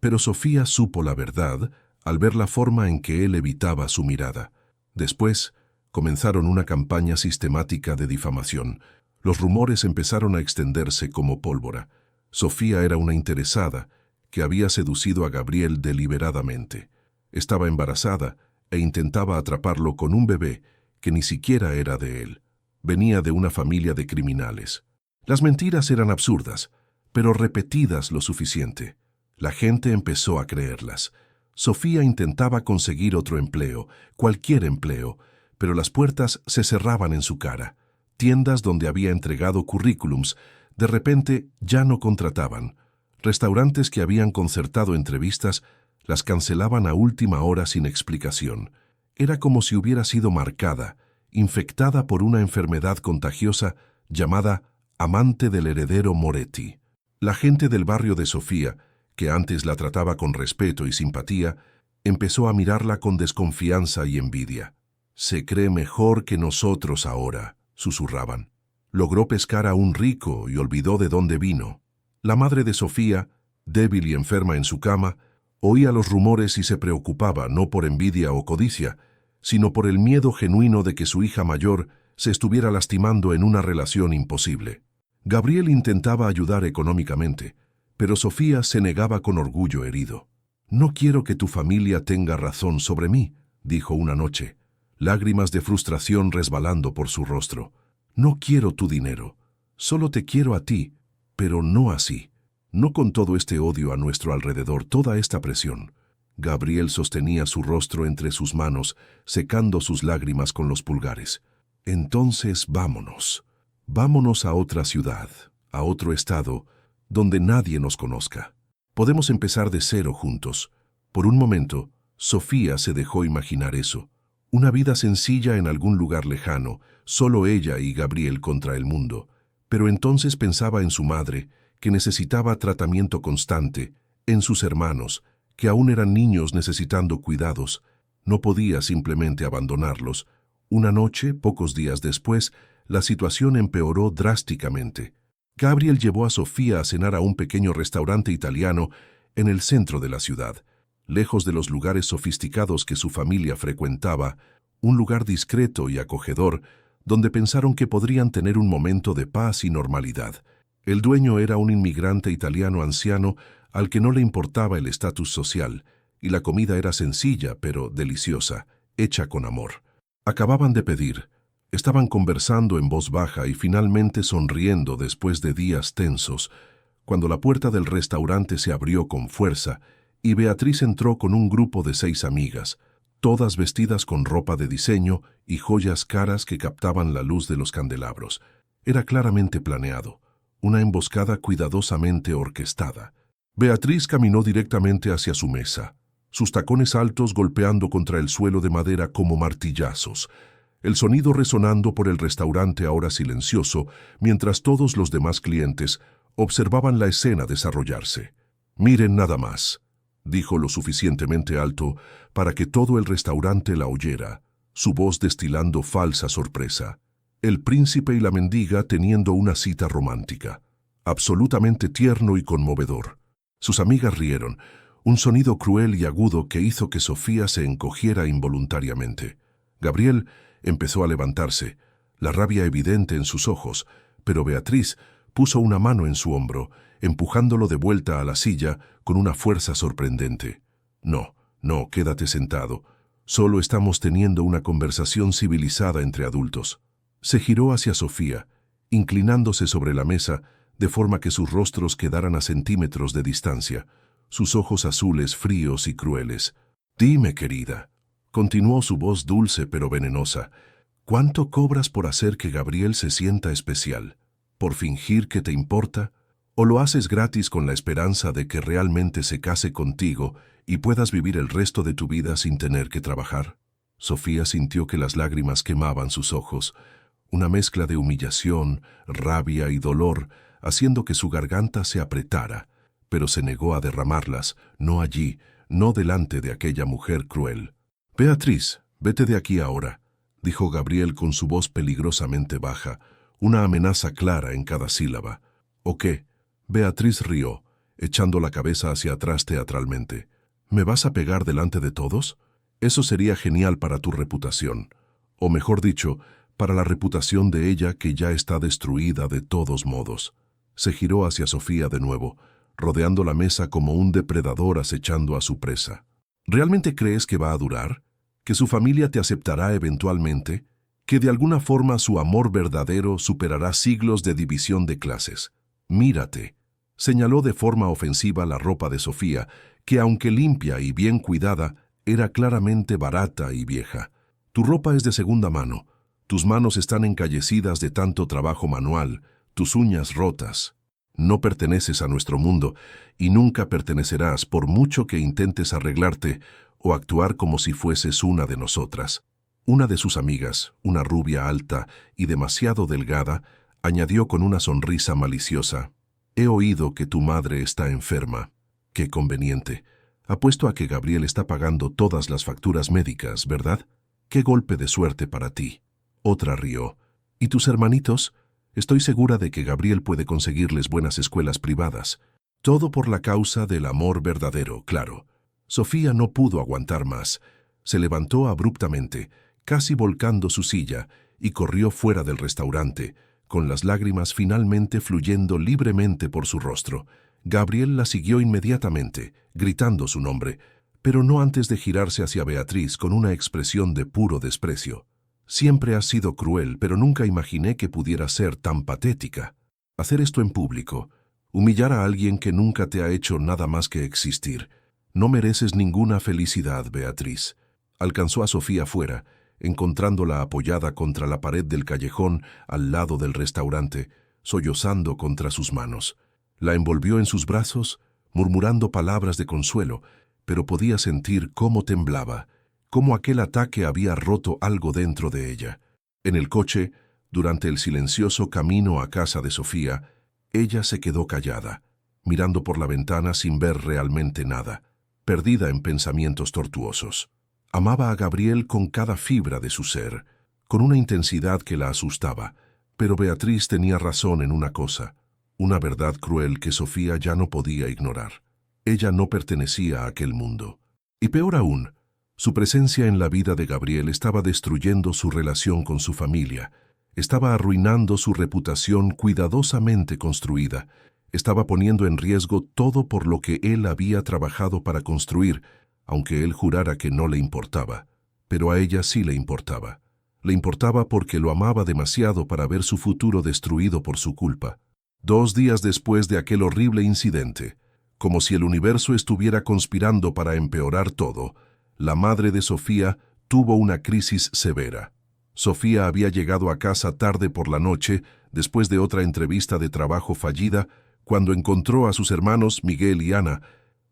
pero Sofía supo la verdad al ver la forma en que él evitaba su mirada. Después, comenzaron una campaña sistemática de difamación. Los rumores empezaron a extenderse como pólvora. Sofía era una interesada que había seducido a Gabriel deliberadamente. Estaba embarazada e intentaba atraparlo con un bebé que ni siquiera era de él. Venía de una familia de criminales. Las mentiras eran absurdas, pero repetidas lo suficiente. La gente empezó a creerlas. Sofía intentaba conseguir otro empleo, cualquier empleo, pero las puertas se cerraban en su cara. Tiendas donde había entregado currículums, de repente ya no contrataban. Restaurantes que habían concertado entrevistas las cancelaban a última hora sin explicación. Era como si hubiera sido marcada, infectada por una enfermedad contagiosa llamada amante del heredero Moretti. La gente del barrio de Sofía, que antes la trataba con respeto y simpatía, Empezó a mirarla con desconfianza y envidia. «Se cree mejor que nosotros ahora», susurraban. Logró pescar a un rico y olvidó de dónde vino. La madre de Sofía, débil y enferma en su cama, oía los rumores y se preocupaba no por envidia o codicia, sino por el miedo genuino de que su hija mayor se estuviera lastimando en una relación imposible. Gabriel intentaba ayudar económicamente, pero Sofía se negaba con orgullo herido. «No quiero que tu familia tenga razón sobre mí», dijo una noche, lágrimas de frustración resbalando por su rostro. «No quiero tu dinero, solo te quiero a ti, pero no así, no con todo este odio a nuestro alrededor, toda esta presión». Gabriel sostenía su rostro entre sus manos, secando sus lágrimas con los pulgares. «Entonces vámonos. Vámonos a otra ciudad, a otro estado, donde nadie nos conozca. Podemos empezar de cero juntos». Por un momento, Sofía se dejó imaginar eso. Una vida sencilla en algún lugar lejano, solo ella y Gabriel contra el mundo. Pero entonces pensaba en su madre, que necesitaba tratamiento constante, en sus hermanos, que aún eran niños necesitando cuidados. No podía simplemente abandonarlos. Una noche, pocos días después, la situación empeoró drásticamente. Gabriel llevó a Sofía a cenar a un pequeño restaurante italiano en el centro de la ciudad, lejos de los lugares sofisticados que su familia frecuentaba, un lugar discreto y acogedor, donde pensaron que podrían tener un momento de paz y normalidad. El dueño era un inmigrante italiano anciano al que no le importaba el estatus social, y la comida era sencilla pero deliciosa, hecha con amor. Acababan de pedir, estaban conversando en voz baja y finalmente sonriendo después de días tensos, cuando la puerta del restaurante se abrió con fuerza y Beatriz entró con un grupo de 6 amigas, todas vestidas con ropa de diseño y joyas caras que captaban la luz de los candelabros. Era claramente planeado, una emboscada cuidadosamente orquestada. Beatriz caminó directamente hacia su mesa, sus tacones altos golpeando contra el suelo de madera como martillazos, el sonido resonando por el restaurante ahora silencioso, mientras todos los demás clientes observaban la escena desarrollarse. «Miren nada más», dijo lo suficientemente alto para que todo el restaurante la oyera, su voz destilando falsa sorpresa. El príncipe y la mendiga teniendo una cita romántica, absolutamente tierno y conmovedor. Sus amigas rieron, un sonido cruel y agudo que hizo que Sofía se encogiera involuntariamente. Gabriel empezó a levantarse, la rabia evidente en sus ojos, pero Beatriz puso una mano en su hombro, empujándolo de vuelta a la silla con una fuerza sorprendente. «No, no, quédate sentado. Solo estamos teniendo una conversación civilizada entre adultos». Se giró hacia Sofía, inclinándose sobre la mesa, de forma que sus rostros quedaran a centímetros de distancia, sus ojos azules fríos y crueles. «Dime, querida», continuó su voz dulce pero venenosa, «¿cuánto cobras por hacer que Gabriel se sienta especial? ¿Por fingir que te importa? ¿O lo haces gratis con la esperanza de que realmente se case contigo y puedas vivir el resto de tu vida sin tener que trabajar?» Sofía sintió que las lágrimas quemaban sus ojos, una mezcla de humillación, rabia y dolor, haciendo que su garganta se apretara, pero se negó a derramarlas, no allí, no delante de aquella mujer cruel. «Beatriz, vete de aquí ahora», dijo Gabriel con su voz peligrosamente baja, una amenaza clara en cada sílaba. «¿O qué?» Beatriz rió, echando la cabeza hacia atrás teatralmente. «¿Me vas a pegar delante de todos? Eso sería genial para tu reputación. O mejor dicho, para la reputación de ella que ya está destruida de todos modos». Se giró hacia Sofía de nuevo, rodeando la mesa como un depredador acechando a su presa. «¿Realmente crees que va a durar? ¿Que su familia te aceptará eventualmente? ¿Que de alguna forma su amor verdadero superará siglos de división de clases? Mírate», señaló de forma ofensiva la ropa de Sofía, que aunque limpia y bien cuidada, era claramente barata y vieja. «Tu ropa es de segunda mano, tus manos están encallecidas de tanto trabajo manual, tus uñas rotas. No perteneces a nuestro mundo y nunca pertenecerás por mucho que intentes arreglarte o actuar como si fueses una de nosotras». Una de sus amigas, una rubia alta y demasiado delgada, añadió con una sonrisa maliciosa: «He oído que tu madre está enferma. Qué conveniente. Apuesto a que Gabriel está pagando todas las facturas médicas, ¿verdad? ¡Qué golpe de suerte para ti! Otra rió. ¿Y tus hermanitos? Estoy segura de que Gabriel puede conseguirles buenas escuelas privadas. Todo por la causa del amor verdadero, claro. Sofía no pudo aguantar más. Se levantó abruptamente, casi volcando su silla, y corrió fuera del restaurante, con las lágrimas finalmente fluyendo libremente por su rostro. Gabriel la siguió inmediatamente, gritando su nombre, pero no antes de girarse hacia Beatriz con una expresión de puro desprecio. Siempre has sido cruel, pero nunca imaginé que pudiera ser tan patética. Hacer esto en público, humillar a alguien que nunca te ha hecho nada más que existir. No mereces ninguna felicidad, Beatriz. Alcanzó a Sofía fuera, encontrándola apoyada contra la pared del callejón al lado del restaurante, sollozando contra sus manos. La envolvió en sus brazos, murmurando palabras de consuelo, pero podía sentir cómo temblaba, cómo aquel ataque había roto algo dentro de ella. En el coche, durante el silencioso camino a casa de Sofía, ella se quedó callada, mirando por la ventana sin ver realmente nada, perdida en pensamientos tortuosos. Amaba a Gabriel con cada fibra de su ser, con una intensidad que la asustaba, pero Beatriz tenía razón en una cosa, una verdad cruel que Sofía ya no podía ignorar. Ella no pertenecía a aquel mundo. Y peor aún, su presencia en la vida de Gabriel estaba destruyendo su relación con su familia, estaba arruinando su reputación cuidadosamente construida, estaba poniendo en riesgo todo por lo que él había trabajado para construir, aunque él jurara que no le importaba. Pero a ella sí le importaba. Le importaba porque lo amaba demasiado para ver su futuro destruido por su culpa. 2 días después de aquel horrible incidente, como si el universo estuviera conspirando para empeorar todo, la madre de Sofía tuvo una crisis severa. Sofía había llegado a casa tarde por la noche, después de otra entrevista de trabajo fallida, cuando encontró a sus hermanos Miguel y Ana,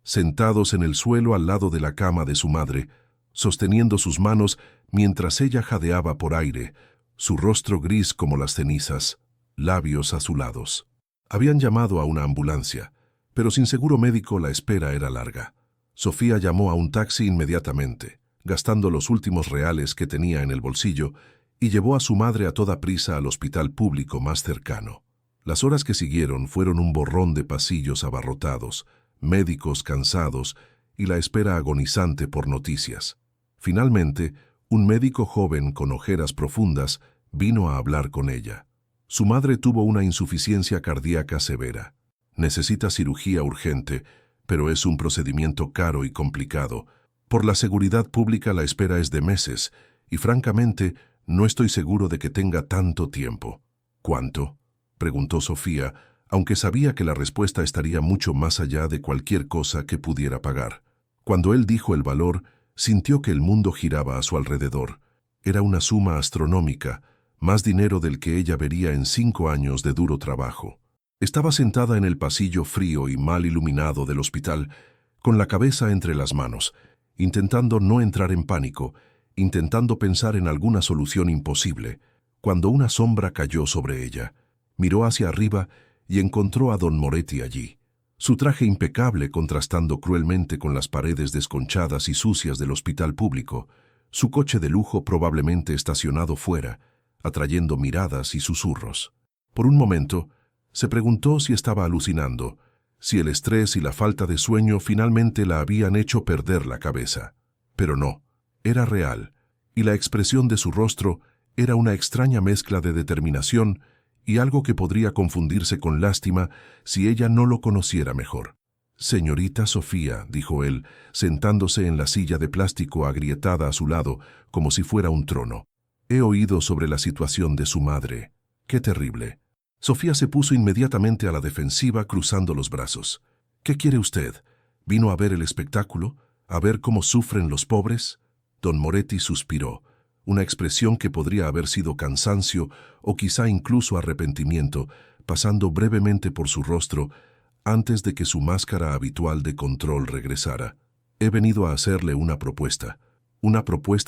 sentados en el suelo al lado de la cama de su madre, sosteniendo sus manos mientras ella jadeaba por aire, su rostro gris como las cenizas, labios azulados. Habían llamado a una ambulancia, pero sin seguro médico la espera era larga. Sofía llamó a un taxi inmediatamente, gastando los últimos reales que tenía en el bolsillo, y llevó a su madre a toda prisa al hospital público más cercano. Las horas que siguieron fueron un borrón de pasillos abarrotados, médicos cansados y la espera agonizante por noticias. Finalmente, un médico joven con ojeras profundas vino a hablar con ella. Su madre tuvo una insuficiencia cardíaca severa. Necesita cirugía urgente, pero es un procedimiento caro y complicado. Por la seguridad pública la espera es de meses, y francamente no estoy seguro de que tenga tanto tiempo. ¿Cuánto?, preguntó Sofía, aunque sabía que la respuesta estaría mucho más allá de cualquier cosa que pudiera pagar. Cuando él dijo el valor, sintió que el mundo giraba a su alrededor. Era una suma astronómica, más dinero del que ella vería en 5 años de duro trabajo. Estaba sentada en el pasillo frío y mal iluminado del hospital, con la cabeza entre las manos, intentando no entrar en pánico, intentando pensar en alguna solución imposible, cuando una sombra cayó sobre ella. Miró hacia arriba y encontró a don Moretti allí. Su traje impecable contrastando cruelmente con las paredes desconchadas y sucias del hospital público, su coche de lujo probablemente estacionado fuera, atrayendo miradas y susurros. Por un momento, se preguntó si estaba alucinando, si el estrés y la falta de sueño finalmente la habían hecho perder la cabeza. Pero no, era real, y la expresión de su rostro era una extraña mezcla de determinación y algo que podría confundirse con lástima si ella no lo conociera mejor. «Señorita Sofía», dijo él, sentándose en la silla de plástico agrietada a su lado, como si fuera un trono. «He oído sobre la situación de su madre. ¡Qué terrible!». Sofía se puso inmediatamente a la defensiva, cruzando los brazos. «¿Qué quiere usted? ¿Vino a ver el espectáculo? ¿A ver cómo sufren los pobres?». Don Moretti suspiró, una expresión que podría haber sido cansancio o quizá incluso arrepentimiento, pasando brevemente por su rostro antes de que su máscara habitual de control regresara. «He venido a hacerle una propuesta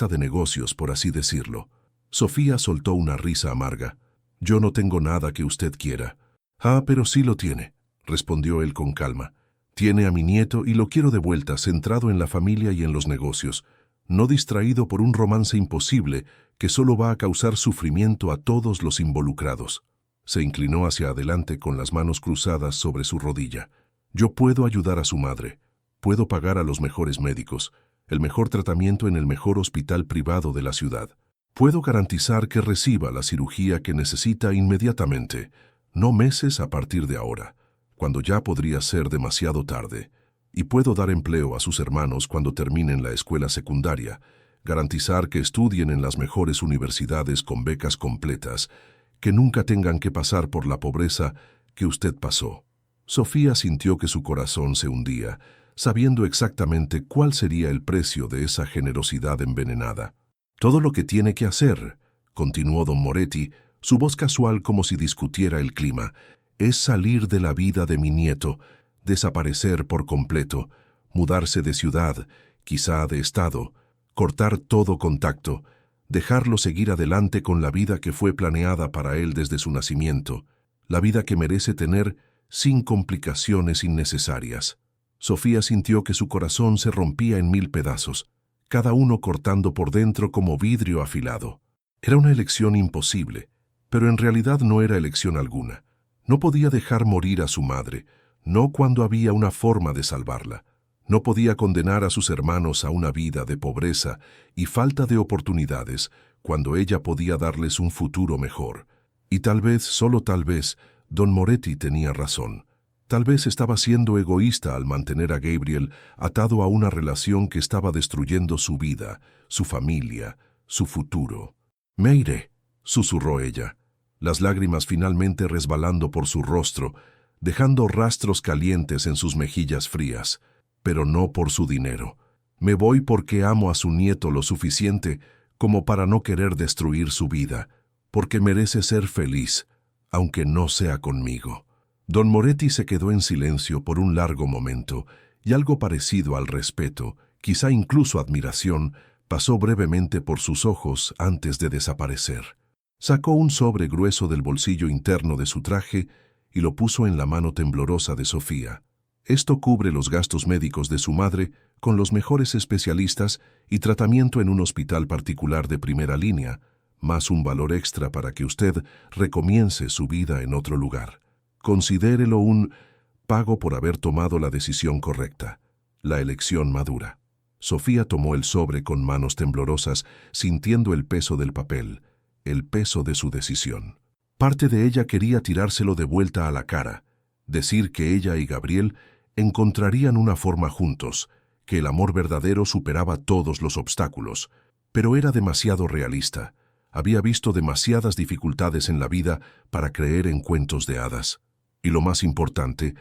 de negocios, por así decirlo». Sofía soltó una risa amarga. «Yo no tengo nada que usted quiera». «Ah, pero sí lo tiene», respondió él con calma. Tiene a mi nieto y lo quiero de vuelta, centrado en la familia y en los negocios, no distraído por un romance imposible que solo va a causar sufrimiento a todos los involucrados. Se inclinó hacia adelante con las manos cruzadas sobre su rodilla. Yo puedo ayudar a su madre. Puedo pagar a los mejores médicos, el mejor tratamiento en el mejor hospital privado de la ciudad. Puedo garantizar que reciba la cirugía que necesita inmediatamente, no meses a partir de ahora, cuando ya podría ser demasiado tarde. Y puedo dar empleo a sus hermanos cuando terminen la escuela secundaria, garantizar que estudien en las mejores universidades con becas completas, que nunca tengan que pasar por la pobreza que usted pasó. Sofía sintió que su corazón se hundía, sabiendo exactamente cuál sería el precio de esa generosidad envenenada. Todo lo que tiene que hacer, continuó don Moretti, su voz casual como si discutiera el clima, es salir de la vida de mi nieto, desaparecer por completo, mudarse de ciudad, quizá de estado, cortar todo contacto, dejarlo seguir adelante con la vida que fue planeada para él desde su nacimiento, la vida que merece tener sin complicaciones innecesarias. Sofía sintió que su corazón se rompía en 1000 pedazos, cada uno cortando por dentro como vidrio afilado. Era una elección imposible, pero en realidad no era elección alguna. No podía dejar morir a su madre, no cuando había una forma de salvarla. No podía condenar a sus hermanos a una vida de pobreza y falta de oportunidades cuando ella podía darles un futuro mejor. Y tal vez, solo tal vez, don Moretti tenía razón. Tal vez estaba siendo egoísta al mantener a Gabriel atado a una relación que estaba destruyendo su vida, su familia, su futuro. «Me iré», susurró ella, las lágrimas finalmente resbalando por su rostro, dejando rastros calientes en sus mejillas frías. Pero no por su dinero. Me voy porque amo a su nieto lo suficiente como para no querer destruir su vida, porque merece ser feliz, aunque no sea conmigo. Don Moretti se quedó en silencio por un largo momento, y algo parecido al respeto, quizá incluso admiración, pasó brevemente por sus ojos antes de desaparecer. Sacó un sobre grueso del bolsillo interno de su traje y lo puso en la mano temblorosa de Sofía. Esto cubre los gastos médicos de su madre con los mejores especialistas y tratamiento en un hospital particular de primera línea, más un valor extra para que usted recomience su vida en otro lugar. Considérelo un pago por haber tomado la decisión correcta, la elección madura. Sofía tomó el sobre con manos temblorosas, sintiendo el peso del papel, el peso de su decisión. Parte de ella quería tirárselo de vuelta a la cara, decir que ella y Gabriel encontrarían una forma juntos, que el amor verdadero superaba todos los obstáculos, pero era demasiado realista. Había visto demasiadas dificultades en la vida para creer en cuentos de hadas. Y lo más importante,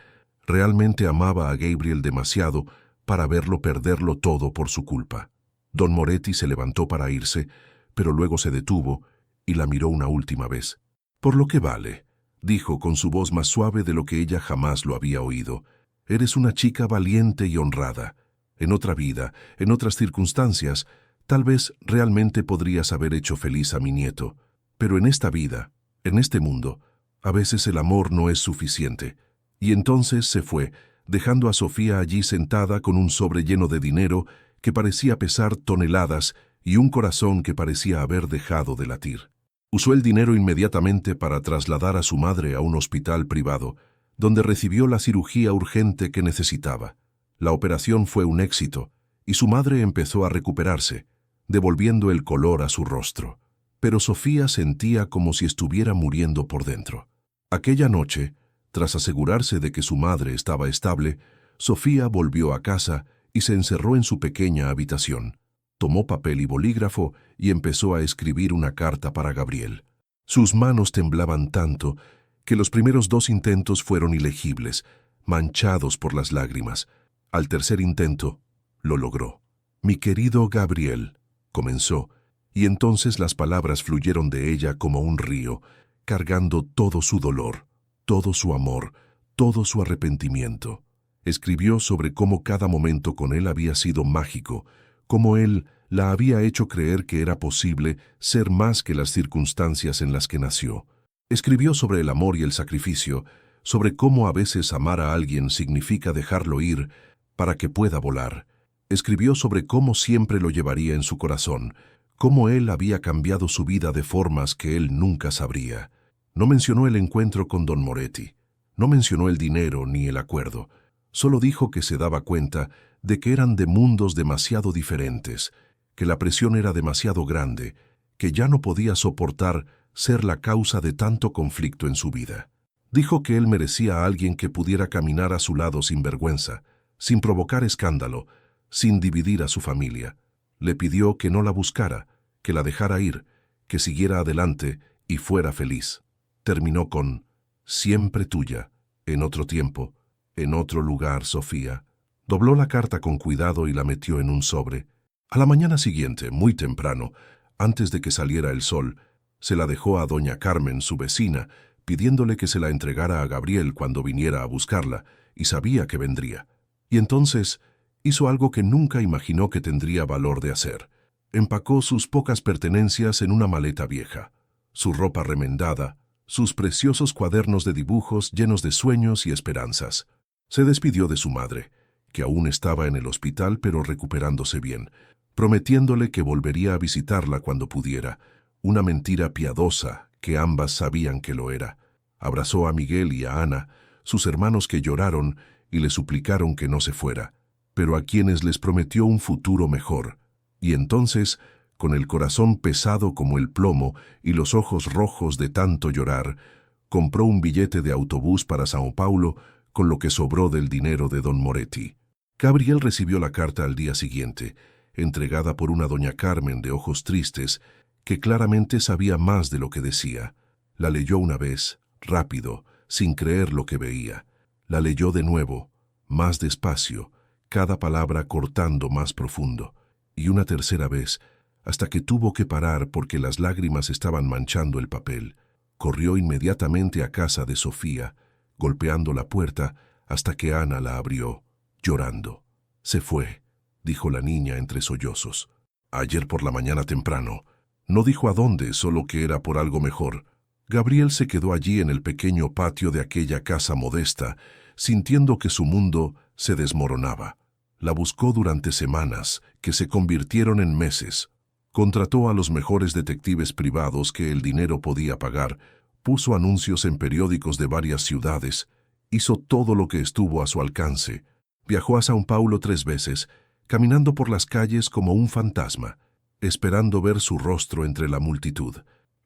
realmente amaba a Gabriel demasiado para verlo perderlo todo por su culpa. Don Moretti se levantó para irse, pero luego se detuvo y la miró una última vez. «Por lo que vale», dijo con su voz más suave de lo que ella jamás lo había oído. «Eres una chica valiente y honrada. En otra vida, en otras circunstancias, tal vez realmente podrías haber hecho feliz a mi nieto. Pero en esta vida, en este mundo, a veces el amor no es suficiente». Y entonces se fue, dejando a Sofía allí sentada con un sobre lleno de dinero que parecía pesar toneladas y un corazón que parecía haber dejado de latir. Usó el dinero inmediatamente para trasladar a su madre a un hospital privado, donde recibió la cirugía urgente que necesitaba. La operación fue un éxito, y su madre empezó a recuperarse, devolviendo el color a su rostro. Pero Sofía sentía como si estuviera muriendo por dentro. Aquella noche, tras asegurarse de que su madre estaba estable, Sofía volvió a casa y se encerró en su pequeña habitación. Tomó papel y bolígrafo y empezó a escribir una carta para Gabriel. Sus manos temblaban tanto que los primeros 2 intentos fueron ilegibles, manchados por las lágrimas. Al tercer intento, lo logró. «Mi querido Gabriel», comenzó, y entonces las palabras fluyeron de ella como un río, cargando todo su dolor, todo su amor, todo su arrepentimiento. Escribió sobre cómo cada momento con él había sido mágico, cómo él la había hecho creer que era posible ser más que las circunstancias en las que nació. Escribió sobre el amor y el sacrificio, sobre cómo a veces amar a alguien significa dejarlo ir para que pueda volar. Escribió sobre cómo siempre lo llevaría en su corazón, cómo él había cambiado su vida de formas que él nunca sabría. No mencionó el encuentro con Don Moretti, no mencionó el dinero ni el acuerdo, solo dijo que se daba cuenta de que eran de mundos demasiado diferentes, que la presión era demasiado grande, que ya no podía soportar ser la causa de tanto conflicto en su vida. Dijo que él merecía a alguien que pudiera caminar a su lado sin vergüenza, sin provocar escándalo, sin dividir a su familia. Le pidió que no la buscara, que la dejara ir, que siguiera adelante y fuera feliz. Terminó con: siempre tuya, en otro tiempo, en otro lugar, Sofía. Dobló la carta con cuidado y la metió en un sobre. A la mañana siguiente, muy temprano, antes de que saliera el sol, se la dejó a doña Carmen, su vecina, pidiéndole que se la entregara a Gabriel cuando viniera a buscarla, y sabía que vendría. Y entonces hizo algo que nunca imaginó que tendría valor de hacer. Empacó sus pocas pertenencias en una maleta vieja, su ropa remendada, sus preciosos cuadernos de dibujos llenos de sueños y esperanzas. Se despidió de su madre, que aún estaba en el hospital pero recuperándose bien, prometiéndole que volvería a visitarla cuando pudiera, una mentira piadosa que ambas sabían que lo era. Abrazó a Miguel y a Ana, sus hermanos, que lloraron y le suplicaron que no se fuera, pero a quienes les prometió un futuro mejor. Y entonces, con el corazón pesado como el plomo y los ojos rojos de tanto llorar, compró un billete de autobús para Sao Paulo con lo que sobró del dinero de Don Moretti. Gabriel recibió la carta al día siguiente, entregada por una doña Carmen de ojos tristes, que claramente sabía más de lo que decía. La leyó una vez, rápido, sin creer lo que veía. La leyó de nuevo, más despacio, cada palabra cortando más profundo, y una tercera vez, hasta que tuvo que parar porque las lágrimas estaban manchando el papel. Corrió inmediatamente a casa de Sofía, golpeando la puerta hasta que Ana la abrió, llorando. Se fue, dijo la niña entre sollozos. Ayer por la mañana temprano. No dijo a dónde, solo que era por algo mejor. Gabriel se quedó allí en el pequeño patio de aquella casa modesta, sintiendo que su mundo se desmoronaba. La buscó durante semanas, que se convirtieron en meses. Contrató a los mejores detectives privados que el dinero podía pagar, puso anuncios en periódicos de varias ciudades, hizo todo lo que estuvo a su alcance. Viajó a Sao Paulo 3 veces, caminando por las calles como un fantasma, esperando ver su rostro entre la multitud.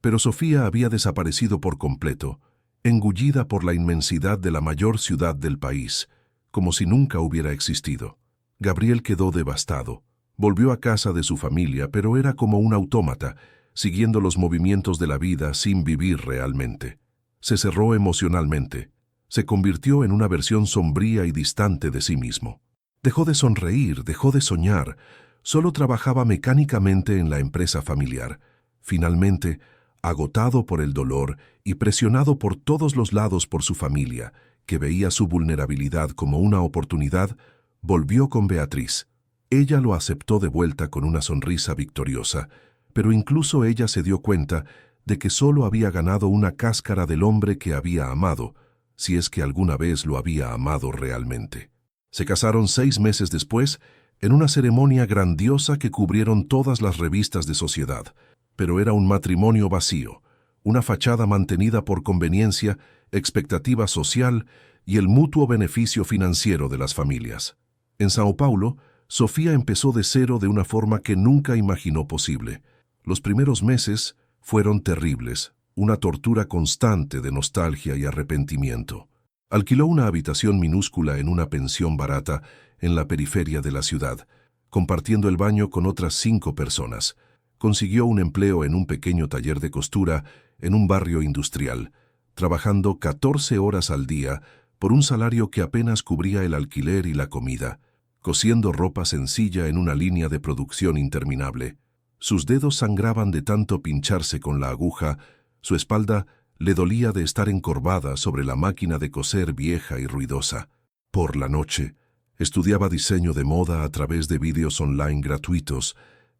Pero Sofía había desaparecido por completo, engullida por la inmensidad de la mayor ciudad del país, como si nunca hubiera existido. Gabriel quedó devastado. Volvió a casa de su familia, pero era como un autómata, siguiendo los movimientos de la vida sin vivir realmente. Se cerró emocionalmente. Se convirtió en una versión sombría y distante de sí mismo. Dejó de sonreír, dejó de soñar. Solo trabajaba mecánicamente en la empresa familiar. Finalmente, agotado por el dolor y presionado por todos los lados por su familia, que veía su vulnerabilidad como una oportunidad, volvió con Beatriz. Ella lo aceptó de vuelta con una sonrisa victoriosa, pero incluso ella se dio cuenta de que solo había ganado una cáscara del hombre que había amado, si es que alguna vez lo había amado realmente. Se casaron 6 meses después, en una ceremonia grandiosa que cubrieron todas las revistas de sociedad, pero era un matrimonio vacío, una fachada mantenida por conveniencia, expectativa social y el mutuo beneficio financiero de las familias. En Sao Paulo, Sofía empezó de cero de una forma que nunca imaginó posible. Los primeros meses fueron terribles, una tortura constante de nostalgia y arrepentimiento. Alquiló una habitación minúscula en una pensión barata en la periferia de la ciudad, compartiendo el baño con otras 5 personas. Consiguió un empleo en un pequeño taller de costura en un barrio industrial, trabajando 14 horas al día por un salario que apenas cubría el alquiler y la comida, cosiendo ropa sencilla en una línea de producción interminable. Sus dedos sangraban de tanto pincharse con la aguja, su espalda le dolía de estar encorvada sobre la máquina de coser vieja y ruidosa. Por la noche, estudiaba diseño de moda a través de vídeos online gratuitos,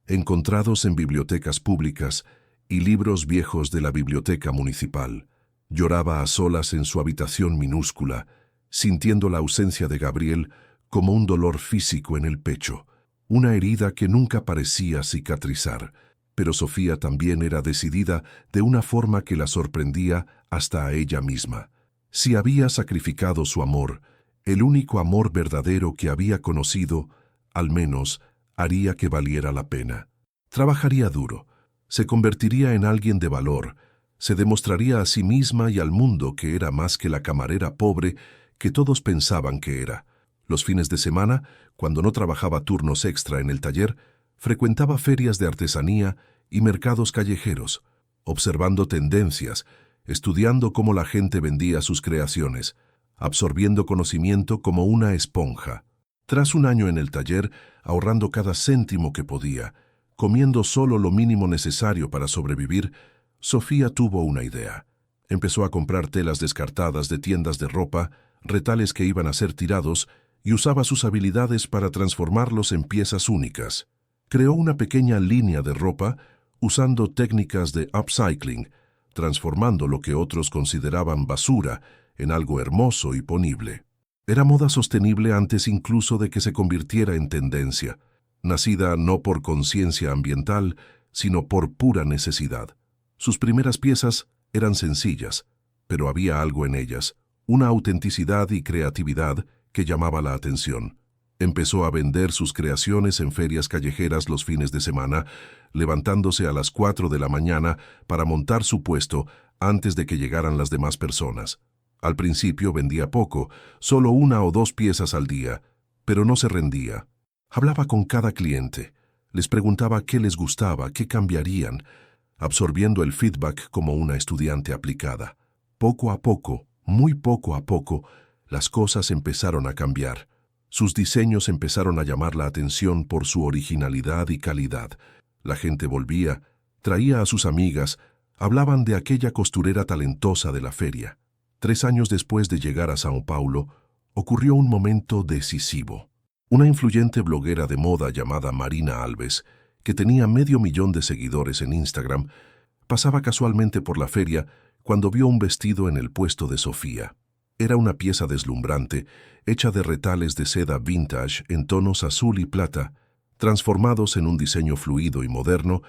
encontrados en bibliotecas públicas y libros viejos de la biblioteca municipal. Lloraba a solas en su habitación minúscula, sintiendo la ausencia de Gabriel como un dolor físico en el pecho, una herida que nunca parecía cicatrizar. Pero Sofía también era decidida de una forma que la sorprendía hasta a ella misma. Si había sacrificado su amor, el único amor verdadero que había conocido, al menos haría que valiera la pena. Trabajaría duro, se convertiría en alguien de valor, se demostraría a sí misma y al mundo que era más que la camarera pobre que todos pensaban que era. Los fines de semana, cuando no trabajaba turnos extra en el taller, frecuentaba ferias de artesanía y mercados callejeros, observando tendencias, estudiando cómo la gente vendía sus creaciones, absorbiendo conocimiento como una esponja. Tras un año en el taller, ahorrando cada céntimo que podía, comiendo solo lo mínimo necesario para sobrevivir, Sofía tuvo una idea. Empezó a comprar telas descartadas de tiendas de ropa, retales que iban a ser tirados, y usaba sus habilidades para transformarlos en piezas únicas. Creó una pequeña línea de ropa usando técnicas de upcycling, transformando lo que otros consideraban basura en algo hermoso y ponible. Era moda sostenible antes incluso de que se convirtiera en tendencia, nacida no por conciencia ambiental, sino por pura necesidad. Sus primeras piezas eran sencillas, pero había algo en ellas, una autenticidad y creatividad que llamaba la atención. Empezó a vender sus creaciones en ferias callejeras los fines de semana, levantándose a las 4 de la mañana para montar su puesto antes de que llegaran las demás personas. Al principio vendía poco, solo 1 o 2 piezas al día, pero no se rendía. Hablaba con cada cliente, les preguntaba qué les gustaba, qué cambiarían, absorbiendo el feedback como una estudiante aplicada. Poco a poco, muy poco a poco, las cosas empezaron a cambiar. Sus diseños empezaron a llamar la atención por su originalidad y calidad. La gente volvía, traía a sus amigas, hablaban de aquella costurera talentosa de la feria. 3 años después de llegar a Sao Paulo, ocurrió un momento decisivo. Una influyente bloguera de moda llamada Marina Alves, que tenía 500.000 de seguidores en Instagram, pasaba casualmente por la feria cuando vio un vestido en el puesto de Sofía. Era una pieza deslumbrante, hecha de retales de seda vintage en tonos azul y plata, transformados en un diseño fluido y moderno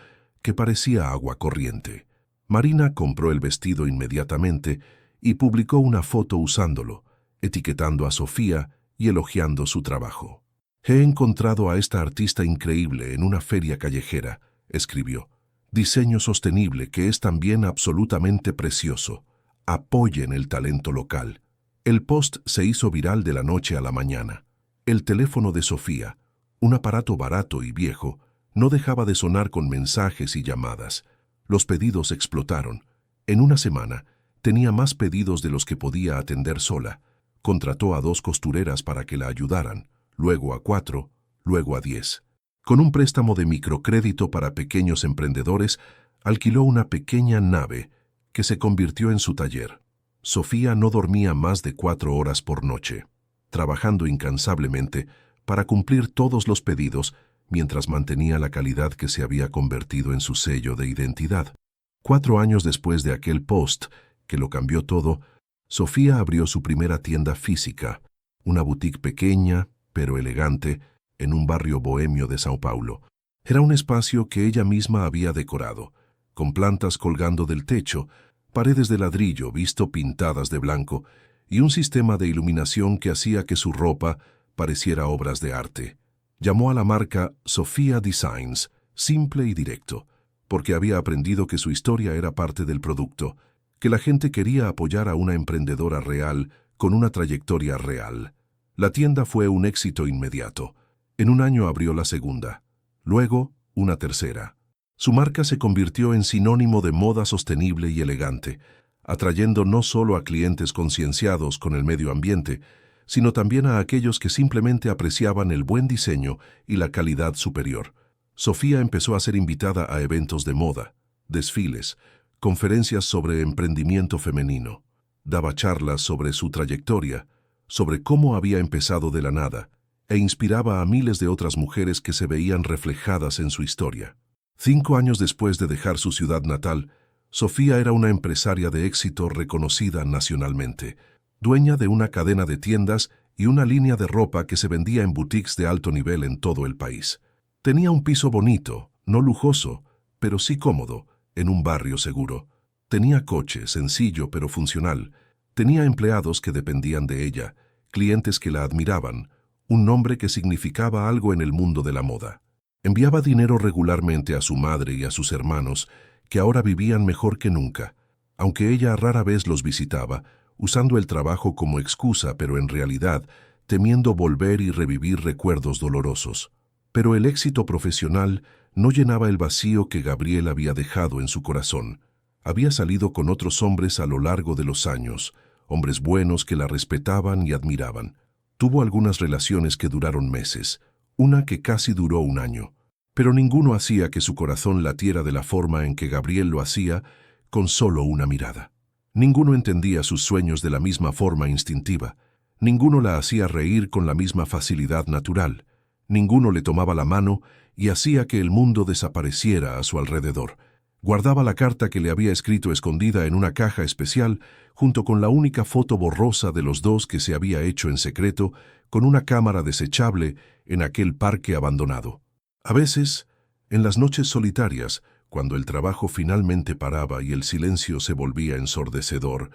que parecía agua corriente. Marina compró el vestido inmediatamente y publicó una foto usándolo, etiquetando a Sofía y elogiando su trabajo. «He encontrado a esta artista increíble en una feria callejera», escribió. «Diseño sostenible que es también absolutamente precioso. Apoyen el talento local». El post se hizo viral de la noche a la mañana. El teléfono de Sofía, un aparato barato y viejo, no dejaba de sonar con mensajes y llamadas. Los pedidos explotaron. En una semana, tenía más pedidos de los que podía atender sola. Contrató a 2 costureras para que la ayudaran, luego a 4, luego a 10. Con un préstamo de microcrédito para pequeños emprendedores, alquiló una pequeña nave que se convirtió en su taller. Sofía no dormía más de 4 horas por noche, trabajando incansablemente para cumplir todos los pedidos mientras mantenía la calidad que se había convertido en su sello de identidad. 4 años después de aquel post, que lo cambió todo, Sofía abrió su primera tienda física, una boutique pequeña, pero elegante, en un barrio bohemio de Sao Paulo. Era un espacio que ella misma había decorado, con plantas colgando del techo, paredes de ladrillo visto pintadas de blanco y un sistema de iluminación que hacía que su ropa pareciera obras de arte. Llamó a la marca Sofía Designs, simple y directo, porque había aprendido que su historia era parte del producto, que la gente quería apoyar a una emprendedora real con una trayectoria real. La tienda fue un éxito inmediato. En un año abrió la segunda, luego una tercera. Su marca se convirtió en sinónimo de moda sostenible y elegante, atrayendo no solo a clientes concienciados con el medio ambiente, sino también a aquellos que simplemente apreciaban el buen diseño y la calidad superior. Sofía empezó a ser invitada a eventos de moda, desfiles, conferencias sobre emprendimiento femenino. Daba charlas sobre su trayectoria, sobre cómo había empezado de la nada, e inspiraba a miles de otras mujeres que se veían reflejadas en su historia. 5 años después de dejar su ciudad natal, Sofía era una empresaria de éxito reconocida nacionalmente, dueña de una cadena de tiendas y una línea de ropa que se vendía en boutiques de alto nivel en todo el país. Tenía un piso bonito, no lujoso, pero sí cómodo, en un barrio seguro. Tenía coche, sencillo pero funcional. Tenía empleados que dependían de ella, clientes que la admiraban, un nombre que significaba algo en el mundo de la moda. Enviaba dinero regularmente a su madre y a sus hermanos, que ahora vivían mejor que nunca, aunque ella rara vez los visitaba, usando el trabajo como excusa, pero en realidad temiendo volver y revivir recuerdos dolorosos. Pero el éxito profesional no llenaba el vacío que Gabriel había dejado en su corazón. Había salido con otros hombres a lo largo de los años, hombres buenos que la respetaban y admiraban. Tuvo algunas relaciones que duraron meses, una que casi duró un año, pero ninguno hacía que su corazón latiera de la forma en que Gabriel lo hacía con solo una mirada. Ninguno entendía sus sueños de la misma forma instintiva. Ninguno la hacía reír con la misma facilidad natural. Ninguno le tomaba la mano y hacía que el mundo desapareciera a su alrededor. Guardaba la carta que le había escrito escondida en una caja especial, junto con la única foto borrosa de los dos que se había hecho en secreto, con una cámara desechable en aquel parque abandonado. A veces, en las noches solitarias, cuando el trabajo finalmente paraba y el silencio se volvía ensordecedor,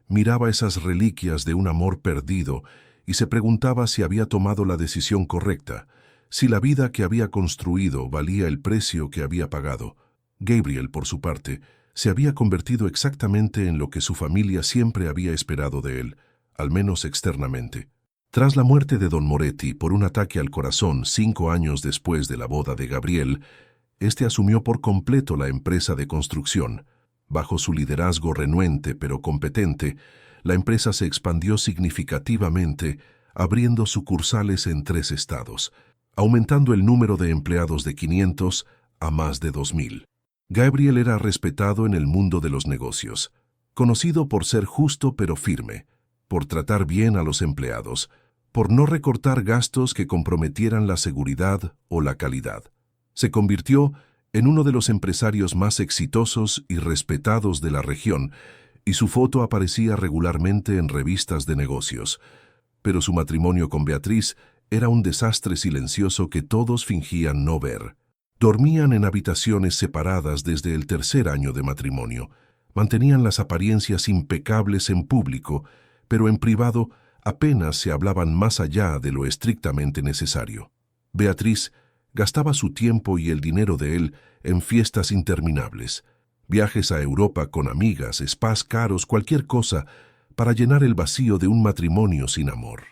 miraba esas reliquias de un amor perdido y se preguntaba si había tomado la decisión correcta, si la vida que había construido valía el precio que había pagado. Gabriel, por su parte, se había convertido exactamente en lo que su familia siempre había esperado de él, al menos externamente. Tras la muerte de don Moretti por un ataque al corazón 5 años después de la boda de Gabriel, este asumió por completo la empresa de construcción. Bajo su liderazgo renuente pero competente, la empresa se expandió significativamente, abriendo sucursales en 3 estados, aumentando el número de empleados de 500 a más de 2000. Gabriel era respetado en el mundo de los negocios, conocido por ser justo pero firme, por tratar bien a los empleados, por no recortar gastos que comprometieran la seguridad o la calidad. Se convirtió en uno de los empresarios más exitosos y respetados de la región, y su foto aparecía regularmente en revistas de negocios. Pero su matrimonio con Beatriz era un desastre silencioso que todos fingían no ver. Dormían en habitaciones separadas desde el 3er año de matrimonio. Mantenían las apariencias impecables en público, pero en privado apenas se hablaban más allá de lo estrictamente necesario. Beatriz gastaba su tiempo y el dinero de él en fiestas interminables, viajes a Europa con amigas, spas caros, cualquier cosa para llenar el vacío de un matrimonio sin amor.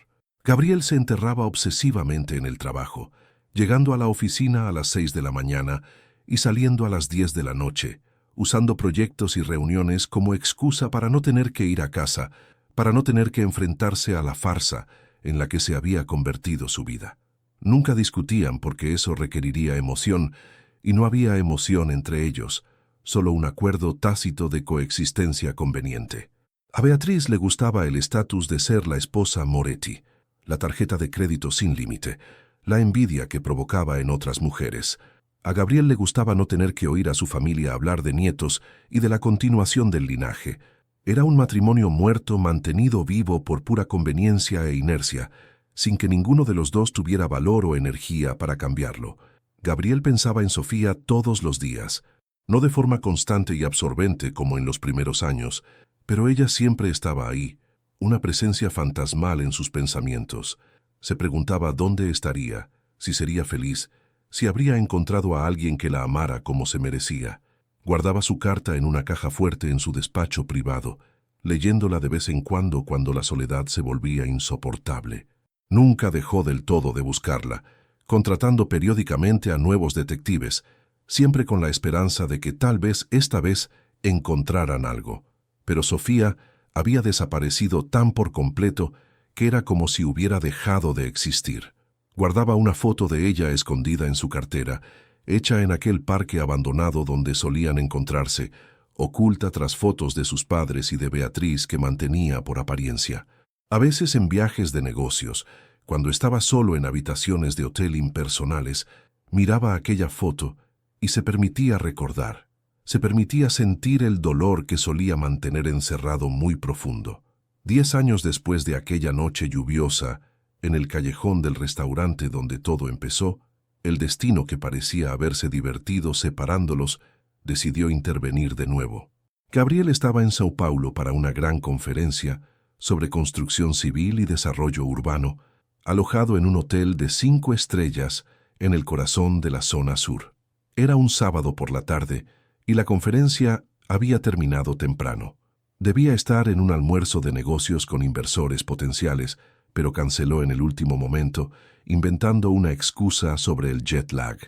Gabriel se enterraba obsesivamente en el trabajo, llegando a la oficina a las 6 de la mañana y saliendo a las 10 de la noche, usando proyectos y reuniones como excusa para no tener que ir a casa, para no tener que enfrentarse a la farsa en la que se había convertido su vida. Nunca discutían porque eso requeriría emoción, y no había emoción entre ellos, solo un acuerdo tácito de coexistencia conveniente. A Beatriz le gustaba el estatus de ser la esposa Moretti, la tarjeta de crédito sin límite, la envidia que provocaba en otras mujeres. A Gabriel le gustaba no tener que oír a su familia hablar de nietos y de la continuación del linaje. Era un matrimonio muerto mantenido vivo por pura conveniencia e inercia, sin que ninguno de los dos tuviera valor o energía para cambiarlo. Gabriel pensaba en Sofía todos los días, no de forma constante y absorbente como en los primeros años, pero ella siempre estaba ahí, una presencia fantasmal en sus pensamientos. Se preguntaba dónde estaría, si sería feliz, si habría encontrado a alguien que la amara como se merecía. Guardaba su carta en una caja fuerte en su despacho privado, leyéndola de vez en cuando la soledad se volvía insoportable. Nunca dejó del todo de buscarla, contratando periódicamente a nuevos detectives, siempre con la esperanza de que tal vez esta vez encontraran algo. Pero Sofía había desaparecido tan por completo que era como si hubiera dejado de existir. Guardaba una foto de ella escondida en su cartera, hecha en aquel parque abandonado donde solían encontrarse, oculta tras fotos de sus padres y de Beatriz que mantenía por apariencia. A veces en viajes de negocios, cuando estaba solo en habitaciones de hotel impersonales, miraba aquella foto y se permitía recordar. Se permitía sentir el dolor que solía mantener encerrado muy profundo. 10 años después de aquella noche lluviosa, en el callejón del restaurante donde todo empezó, el destino que parecía haberse divertido separándolos decidió intervenir de nuevo. Gabriel estaba en Sao Paulo para una gran conferencia sobre construcción civil y desarrollo urbano, alojado en un hotel de 5 estrellas en el corazón de la zona sur. Era un sábado por la tarde y la conferencia había terminado temprano. Debía estar en un almuerzo de negocios con inversores potenciales, pero canceló en el último momento, inventando una excusa sobre el jet lag.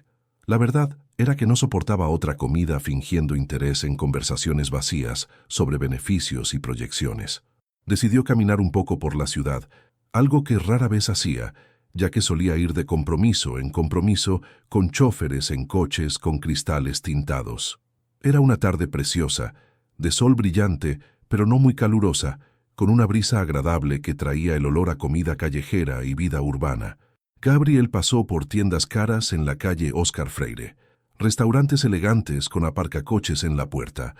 La verdad era que no soportaba otra comida fingiendo interés en conversaciones vacías sobre beneficios y proyecciones. Decidió caminar un poco por la ciudad, algo que rara vez hacía, ya que solía ir de compromiso en compromiso con chóferes en coches con cristales tintados. Era una tarde preciosa, de sol brillante, pero no muy calurosa, con una brisa agradable que traía el olor a comida callejera y vida urbana. Gabriel pasó por tiendas caras en la calle Oscar Freire, restaurantes elegantes con aparcacoches en la puerta,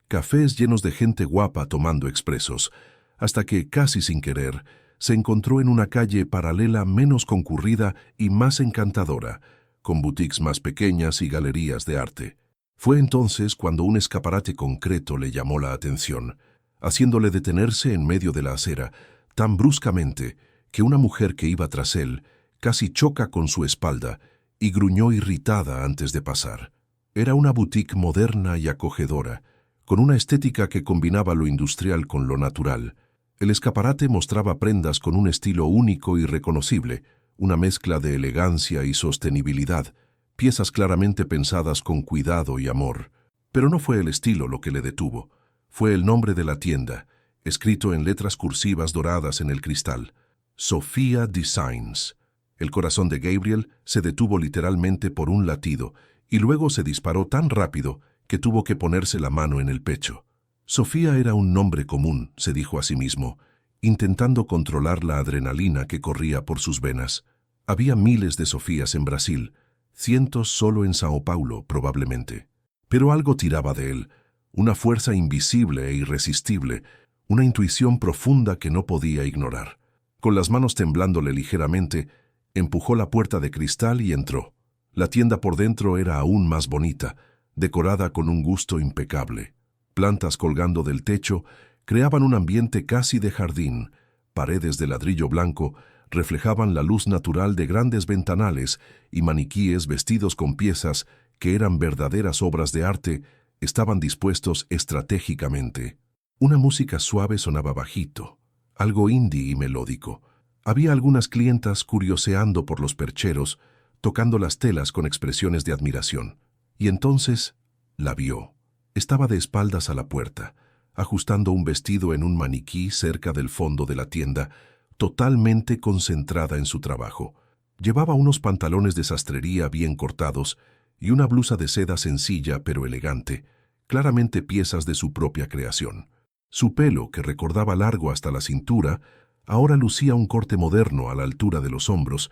cafés llenos de gente guapa tomando expresos, hasta que, casi sin querer, se encontró en una calle paralela menos concurrida y más encantadora, con boutiques más pequeñas y galerías de arte. Fue entonces cuando un escaparate concreto le llamó la atención, haciéndole detenerse en medio de la acera, tan bruscamente que una mujer que iba tras él casi choca con su espalda y gruñó irritada antes de pasar. Era una boutique moderna y acogedora, con una estética que combinaba lo industrial con lo natural. El escaparate mostraba prendas con un estilo único y reconocible, una mezcla de elegancia y sostenibilidad, piezas claramente pensadas con cuidado y amor. Pero no fue el estilo lo que le detuvo. Fue el nombre de la tienda, escrito en letras cursivas doradas en el cristal. Sophia Designs. El corazón de Gabriel se detuvo literalmente por un latido y luego se disparó tan rápido que tuvo que ponerse la mano en el pecho. Sofía era un nombre común, se dijo a sí mismo, intentando controlar la adrenalina que corría por sus venas. Había miles de Sofías en Brasil, cientos solo en Sao Paulo, probablemente. Pero algo tiraba de él, una fuerza invisible e irresistible, una intuición profunda que no podía ignorar. Con las manos temblándole ligeramente, empujó la puerta de cristal y entró. La tienda por dentro era aún más bonita, decorada con un gusto impecable. Plantas colgando del techo creaban un ambiente casi de jardín. Paredes de ladrillo blanco reflejaban la luz natural de grandes ventanales y maniquíes vestidos con piezas que eran verdaderas obras de arte estaban dispuestos estratégicamente. Una música suave sonaba bajito, algo indie y melódico. Había algunas clientas curioseando por los percheros, tocando las telas con expresiones de admiración. Y entonces la vio. Estaba de espaldas a la puerta, ajustando un vestido en un maniquí cerca del fondo de la tienda, totalmente concentrada en su trabajo. Llevaba unos pantalones de sastrería bien cortados y una blusa de seda sencilla pero elegante, claramente piezas de su propia creación. Su pelo, que recordaba largo hasta la cintura, ahora lucía un corte moderno a la altura de los hombros,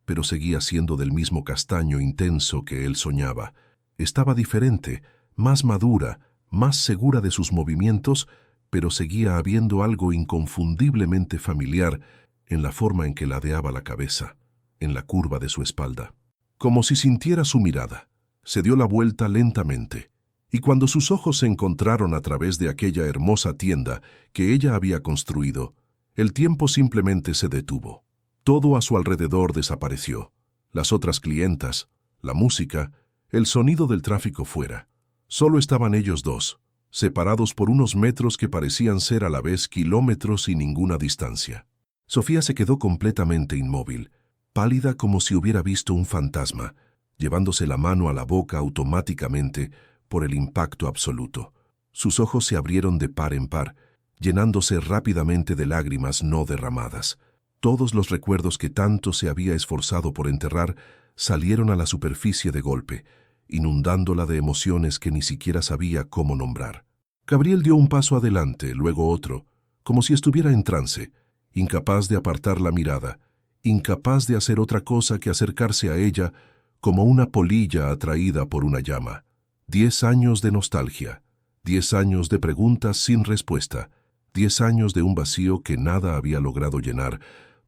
pero seguía siendo del mismo castaño intenso que él soñaba. Estaba diferente, más madura, más segura de sus movimientos, pero seguía habiendo algo inconfundiblemente familiar en la forma en que ladeaba la cabeza, en la curva de su espalda. Como si sintiera su mirada, se dio la vuelta lentamente, y cuando sus ojos se encontraron a través de aquella hermosa tienda que ella había construido, el tiempo simplemente se detuvo. Todo a su alrededor desapareció. Las otras clientas, la música, el sonido del tráfico fuera. Solo estaban ellos dos, separados por unos metros que parecían ser a la vez kilómetros y ninguna distancia. Sofía se quedó completamente inmóvil, pálida como si hubiera visto un fantasma, llevándose la mano a la boca automáticamente por el impacto absoluto. Sus ojos se abrieron de par en par, llenándose rápidamente de lágrimas no derramadas. Todos los recuerdos que tanto se había esforzado por enterrar salieron a la superficie de golpe, inundándola de emociones que ni siquiera sabía cómo nombrar. Gabriel dio un paso adelante, luego otro, como si estuviera en trance, incapaz de apartar la mirada, incapaz de hacer otra cosa que acercarse a ella como una polilla atraída por una llama. 10 años de nostalgia, 10 años de preguntas sin respuesta, 10 años de un vacío que nada había logrado llenar,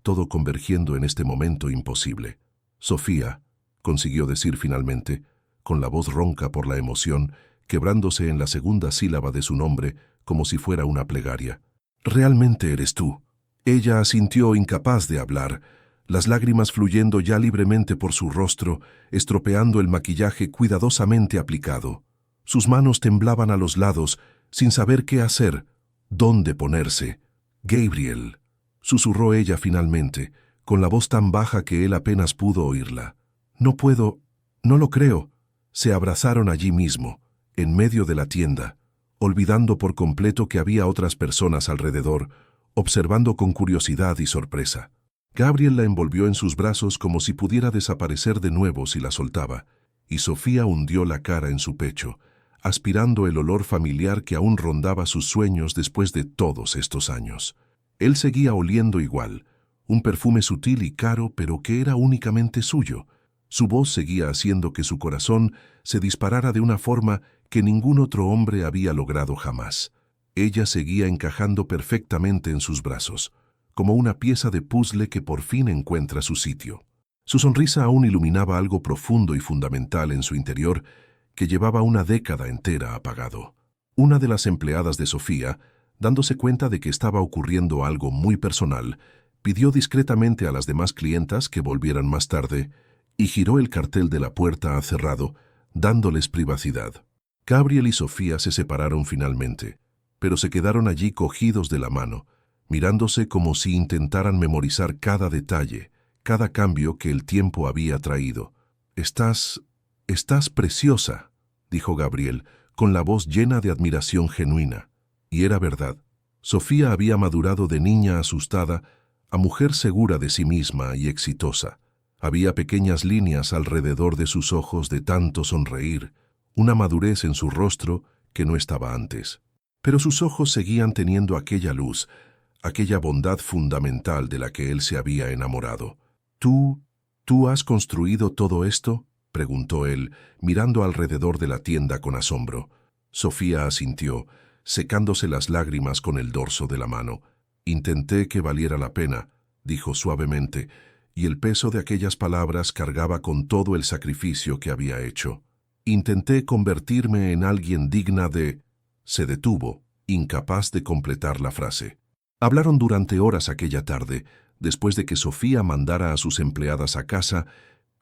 todo convergiendo en este momento imposible. Sofía, consiguió decir finalmente, con la voz ronca por la emoción, quebrándose en la segunda sílaba de su nombre como si fuera una plegaria. «Realmente eres tú». Ella asintió incapaz de hablar, las lágrimas fluyendo ya libremente por su rostro, estropeando el maquillaje cuidadosamente aplicado. Sus manos temblaban a los lados, sin saber qué hacer, dónde ponerse. «Gabriel», susurró ella finalmente, con la voz tan baja que él apenas pudo oírla. «No puedo, no lo creo». Se abrazaron allí mismo, en medio de la tienda, olvidando por completo que había otras personas alrededor, observando con curiosidad y sorpresa. Gabriel la envolvió en sus brazos como si pudiera desaparecer de nuevo si la soltaba, y Sofía hundió la cara en su pecho, aspirando el olor familiar que aún rondaba sus sueños después de todos estos años. Él seguía oliendo igual, un perfume sutil y caro, pero que era únicamente suyo. Su voz seguía haciendo que su corazón se disparara de una forma que ningún otro hombre había logrado jamás. Ella seguía encajando perfectamente en sus brazos, como una pieza de puzzle que por fin encuentra su sitio. Su sonrisa aún iluminaba algo profundo y fundamental en su interior que llevaba una década entera apagado. Una de las empleadas de Sofía, dándose cuenta de que estaba ocurriendo algo muy personal, pidió discretamente a las demás clientas que volvieran más tarde y giró el cartel de la puerta a cerrado, dándoles privacidad. Gabriel y Sofía se separaron finalmente, pero se quedaron allí cogidos de la mano, mirándose como si intentaran memorizar cada detalle, cada cambio que el tiempo había traído. Estás preciosa», dijo Gabriel, con la voz llena de admiración genuina. Y era verdad. Sofía había madurado de niña asustada a mujer segura de sí misma y exitosa. Había pequeñas líneas alrededor de sus ojos de tanto sonreír, una madurez en su rostro que no estaba antes. Pero sus ojos seguían teniendo aquella luz, aquella bondad fundamental de la que él se había enamorado. ¿Tú has construido todo esto?», preguntó él, mirando alrededor de la tienda con asombro. Sofía asintió, secándose las lágrimas con el dorso de la mano. «Intenté que valiera la pena», dijo suavemente, y el peso de aquellas palabras cargaba con todo el sacrificio que había hecho. «Intenté convertirme en alguien digna de...» Se detuvo, incapaz de completar la frase. Hablaron durante horas aquella tarde, después de que Sofía mandara a sus empleadas a casa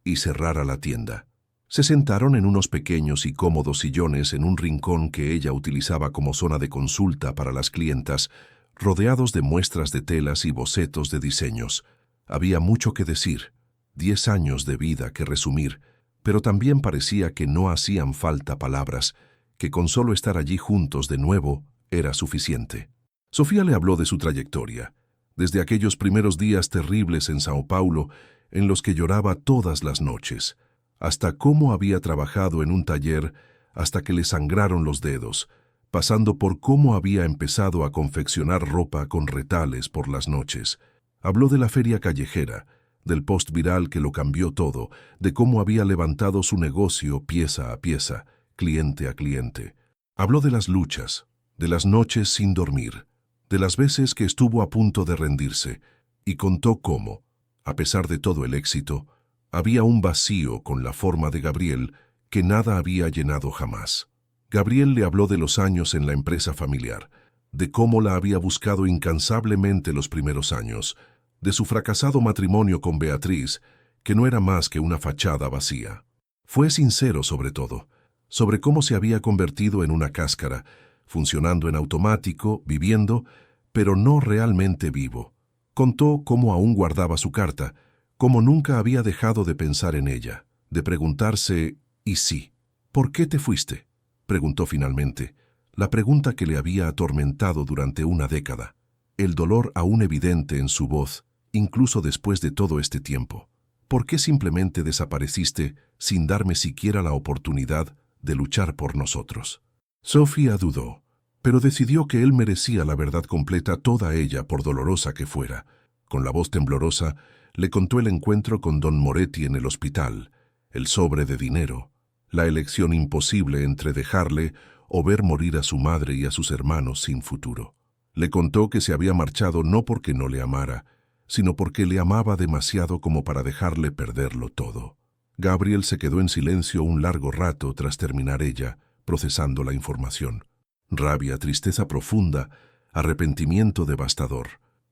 y cerrara la tienda. Se sentaron en unos pequeños y cómodos sillones en un rincón que ella utilizaba como zona de consulta para las clientas, rodeados de muestras de telas y bocetos de diseños. Había mucho que decir, 10 años de vida que resumir, pero también parecía que no hacían falta palabras, que con solo estar allí juntos de nuevo era suficiente. Sofía le habló de su trayectoria, desde aquellos primeros días terribles en Sao Paulo, en los que lloraba todas las noches, hasta cómo había trabajado en un taller hasta que le sangraron los dedos, pasando por cómo había empezado a confeccionar ropa con retales por las noches. Habló de la feria callejera, del post viral que lo cambió todo, de cómo había levantado su negocio pieza a pieza, cliente a cliente. Habló de las luchas, de las noches sin dormir, de las veces que estuvo a punto de rendirse, y contó cómo, a pesar de todo el éxito, había un vacío con la forma de Gabriel que nada había llenado jamás. Gabriel le habló de los años en la empresa familiar, de cómo la había buscado incansablemente los primeros años, de su fracasado matrimonio con Beatriz, que no era más que una fachada vacía. Fue sincero sobre todo, sobre cómo se había convertido en una cáscara, funcionando en automático, viviendo, pero no realmente vivo. Contó cómo aún guardaba su carta, cómo nunca había dejado de pensar en ella, de preguntarse, ¿y sí? ¿Por qué te fuiste?, preguntó finalmente, la pregunta que le había atormentado durante una década, el dolor aún evidente en su voz, incluso después de todo este tiempo. ¿Por qué simplemente desapareciste sin darme siquiera la oportunidad de luchar por nosotros? Sofía dudó, pero decidió que él merecía la verdad completa, toda ella, por dolorosa que fuera. Con la voz temblorosa, le contó el encuentro con don Moretti en el hospital, el sobre de dinero, la elección imposible entre dejarle o ver morir a su madre y a sus hermanos sin futuro. Le contó que se había marchado no porque no le amara, sino porque le amaba demasiado como para dejarle perderlo todo. Gabriel se quedó en silencio un largo rato tras terminar ella, procesando la información. Rabia, tristeza profunda, arrepentimiento devastador.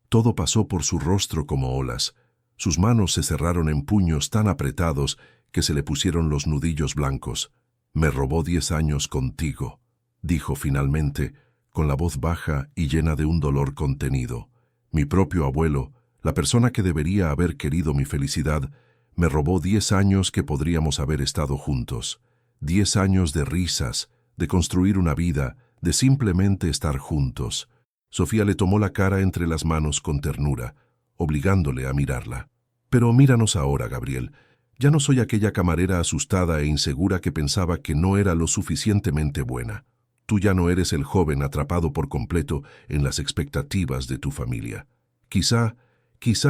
Todo pasó por su rostro como olas. Sus manos se cerraron en puños tan apretados que se le pusieron los nudillos blancos. «Me robó 10 años contigo», dijo finalmente, con la voz baja y llena de un dolor contenido. «Mi propio abuelo, la persona que debería haber querido mi felicidad, me robó 10 años que podríamos haber estado juntos. 10 años de risas, de construir una vida, de simplemente estar juntos». Sofía le tomó la cara entre las manos con ternura, obligándole a mirarla. «Pero míranos ahora, Gabriel. Ya no soy aquella camarera asustada e insegura que pensaba que no era lo suficientemente buena. Tú ya no eres el joven atrapado por completo en las expectativas de tu familia. Quizá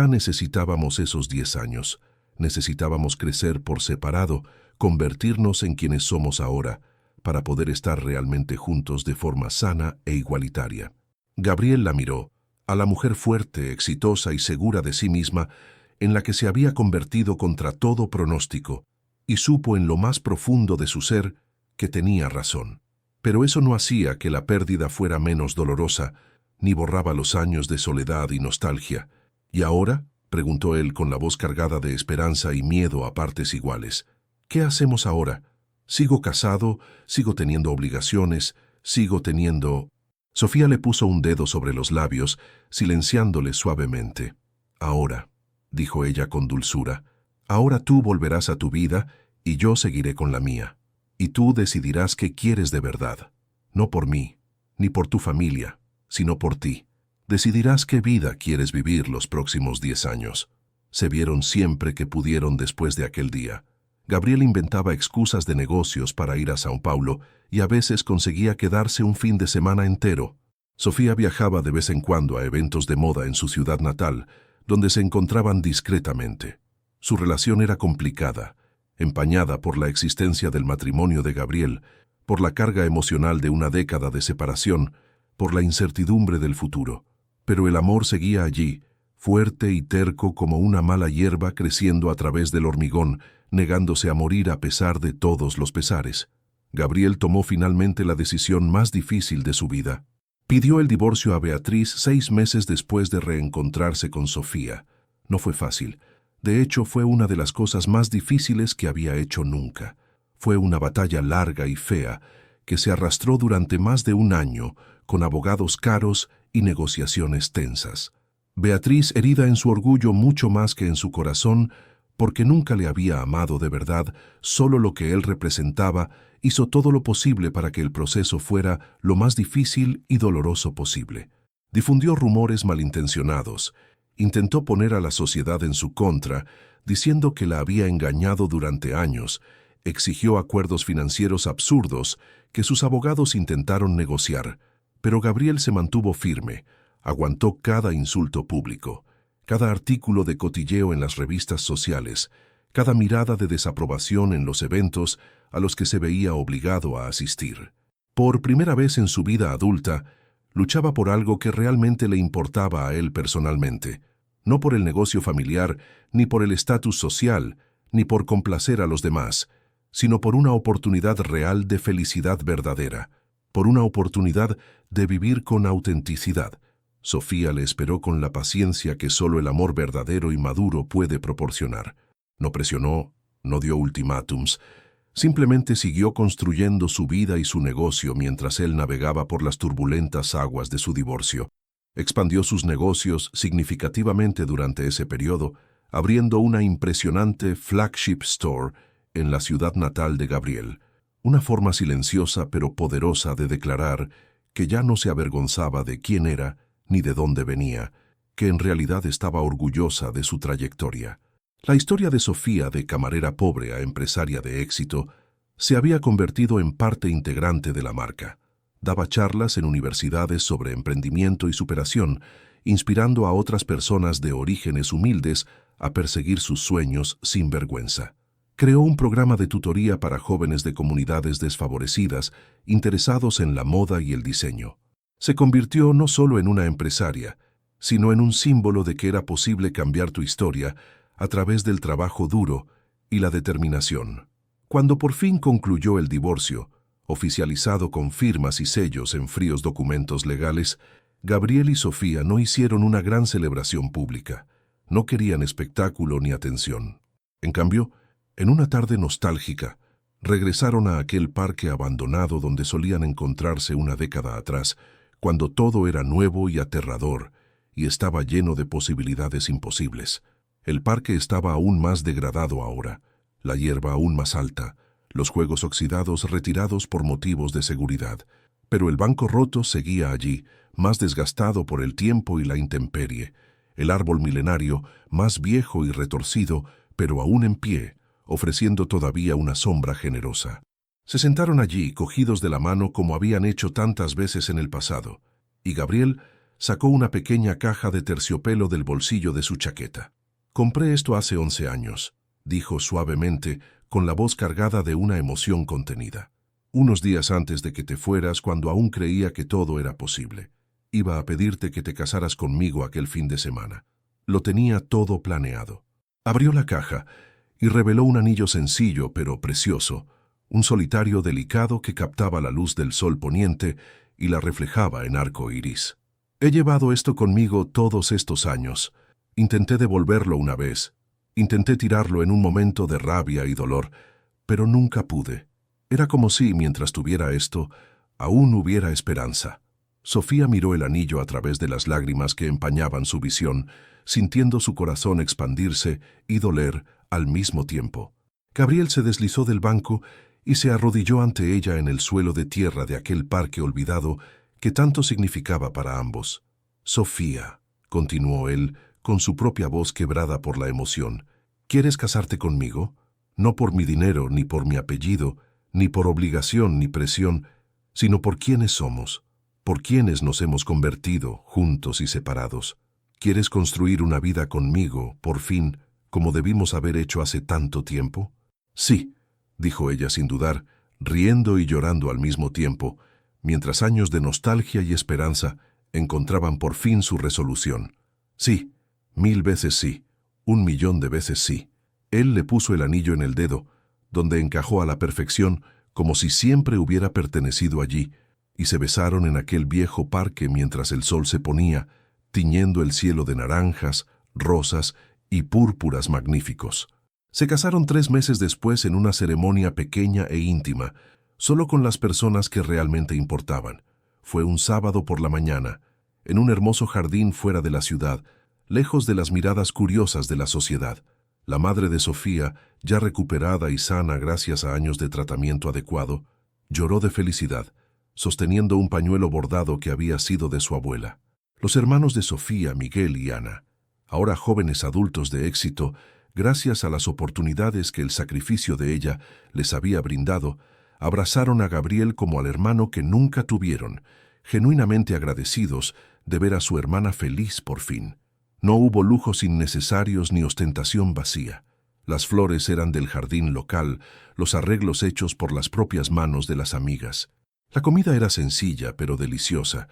necesitábamos esos 10 años. Necesitábamos crecer por separado, convertirnos en quienes somos ahora, para poder estar realmente juntos de forma sana e igualitaria». Gabriel la miró, a la mujer fuerte, exitosa y segura de sí misma, en la que se había convertido contra todo pronóstico, y supo en lo más profundo de su ser que tenía razón. Pero eso no hacía que la pérdida fuera menos dolorosa, ni borraba los años de soledad y nostalgia. «¿Y ahora?», preguntó él con la voz cargada de esperanza y miedo a partes iguales. «¿Qué hacemos ahora? Sigo casado, sigo teniendo obligaciones, sigo teniendo...» Sofía le puso un dedo sobre los labios, silenciándole suavemente. «Ahora», dijo ella con dulzura, «ahora tú volverás a tu vida y yo seguiré con la mía. Y tú decidirás qué quieres de verdad. No por mí, ni por tu familia, sino por ti. Decidirás qué vida quieres vivir los próximos 10 años». Se vieron siempre que pudieron después de aquel día. Gabriel inventaba excusas de negocios para ir a São Paulo y a veces conseguía quedarse un fin de semana entero. Sofía viajaba de vez en cuando a eventos de moda en su ciudad natal, donde se encontraban discretamente. Su relación era complicada, empañada por la existencia del matrimonio de Gabriel, por la carga emocional de una década de separación, por la incertidumbre del futuro. Pero el amor seguía allí, fuerte y terco como una mala hierba creciendo a través del hormigón, negándose a morir a pesar de todos los pesares. Gabriel tomó finalmente la decisión más difícil de su vida. Pidió el divorcio a Beatriz 6 meses después de reencontrarse con Sofía. No fue fácil. De hecho, fue una de las cosas más difíciles que había hecho nunca. Fue una batalla larga y fea, que se arrastró durante más de un año, con abogados caros y negociaciones tensas. Beatriz, herida en su orgullo mucho más que en su corazón, porque nunca le había amado de verdad, solo lo que él representaba, hizo todo lo posible para que el proceso fuera lo más difícil y doloroso posible. Difundió rumores malintencionados, intentó poner a la sociedad en su contra, diciendo que la había engañado durante años, exigió acuerdos financieros absurdos que sus abogados intentaron negociar, pero Gabriel se mantuvo firme, aguantó cada insulto público, cada artículo de cotilleo en las revistas sociales, cada mirada de desaprobación en los eventos a los que se veía obligado a asistir. Por primera vez en su vida adulta, luchaba por algo que realmente le importaba a él personalmente, no por el negocio familiar, ni por el estatus social, ni por complacer a los demás, sino por una oportunidad real de felicidad verdadera, por una oportunidad de vivir con autenticidad. Sofía le esperó con la paciencia que solo el amor verdadero y maduro puede proporcionar. No presionó, no dio ultimátums, simplemente siguió construyendo su vida y su negocio mientras él navegaba por las turbulentas aguas de su divorcio. Expandió sus negocios significativamente durante ese periodo, abriendo una impresionante flagship store en la ciudad natal de Gabriel, una forma silenciosa pero poderosa de declarar que ya no se avergonzaba de quién era ni de dónde venía, que en realidad estaba orgullosa de su trayectoria. La historia de Sofía, de camarera pobre a empresaria de éxito, se había convertido en parte integrante de la marca. Daba charlas en universidades sobre emprendimiento y superación, inspirando a otras personas de orígenes humildes a perseguir sus sueños sin vergüenza. Creó un programa de tutoría para jóvenes de comunidades desfavorecidas interesados en la moda y el diseño. Se convirtió no solo en una empresaria, sino en un símbolo de que era posible cambiar tu historia a través del trabajo duro y la determinación. Cuando por fin concluyó el divorcio, oficializado con firmas y sellos en fríos documentos legales, Gabriel y Sofía no hicieron una gran celebración pública. No querían espectáculo ni atención. En cambio, en una tarde nostálgica, regresaron a aquel parque abandonado donde solían encontrarse una década atrás, cuando todo era nuevo y aterrador, y estaba lleno de posibilidades imposibles. El parque estaba aún más degradado ahora, la hierba aún más alta, los juegos oxidados retirados por motivos de seguridad. Pero el banco roto seguía allí, más desgastado por el tiempo y la intemperie. El árbol milenario, más viejo y retorcido, pero aún en pie, ofreciendo todavía una sombra generosa. Se sentaron allí, cogidos de la mano como habían hecho tantas veces en el pasado, y Gabriel sacó una pequeña caja de terciopelo del bolsillo de su chaqueta. «Compré esto hace 11 años», dijo suavemente, con la voz cargada de una emoción contenida. «Unos días antes de que te fueras, cuando aún creía que todo era posible. Iba a pedirte que te casaras conmigo aquel fin de semana. Lo tenía todo planeado». Abrió la caja y reveló un anillo sencillo pero precioso, un solitario delicado que captaba la luz del sol poniente y la reflejaba en arco iris. «He llevado esto conmigo todos estos años. Intenté devolverlo una vez. Intenté tirarlo en un momento de rabia y dolor, pero nunca pude. Era como si, mientras tuviera esto, aún hubiera esperanza». Sofía miró el anillo a través de las lágrimas que empañaban su visión, sintiendo su corazón expandirse y doler al mismo tiempo. Gabriel se deslizó del banco y se arrodilló ante ella en el suelo de tierra de aquel parque olvidado que tanto significaba para ambos. «Sofía», continuó él, con su propia voz quebrada por la emoción, «¿quieres casarte conmigo? No por mi dinero, ni por mi apellido, ni por obligación ni presión, sino por quienes somos, por quienes nos hemos convertido, juntos y separados. ¿Quieres construir una vida conmigo, por fin, como debimos haber hecho hace tanto tiempo?» «Sí», dijo ella sin dudar, riendo y llorando al mismo tiempo, mientras años de nostalgia y esperanza encontraban por fin su resolución. «Sí, 1000 veces sí, 1.000.000 de veces sí». Él le puso el anillo en el dedo, donde encajó a la perfección, como si siempre hubiera pertenecido allí, y se besaron en aquel viejo parque mientras el sol se ponía, tiñendo el cielo de naranjas, rosas y púrpuras magníficos. Se casaron 3 meses después en una ceremonia pequeña e íntima, solo con las personas que realmente importaban. Fue un sábado por la mañana, en un hermoso jardín fuera de la ciudad, lejos de las miradas curiosas de la sociedad. La madre de Sofía, ya recuperada y sana gracias a años de tratamiento adecuado, lloró de felicidad, sosteniendo un pañuelo bordado que había sido de su abuela. Los hermanos de Sofía, Miguel y Ana, ahora jóvenes adultos de éxito, gracias a las oportunidades que el sacrificio de ella les había brindado, abrazaron a Gabriel como al hermano que nunca tuvieron, genuinamente agradecidos de ver a su hermana feliz por fin. No hubo lujos innecesarios ni ostentación vacía. Las flores eran del jardín local, los arreglos hechos por las propias manos de las amigas. La comida era sencilla pero deliciosa,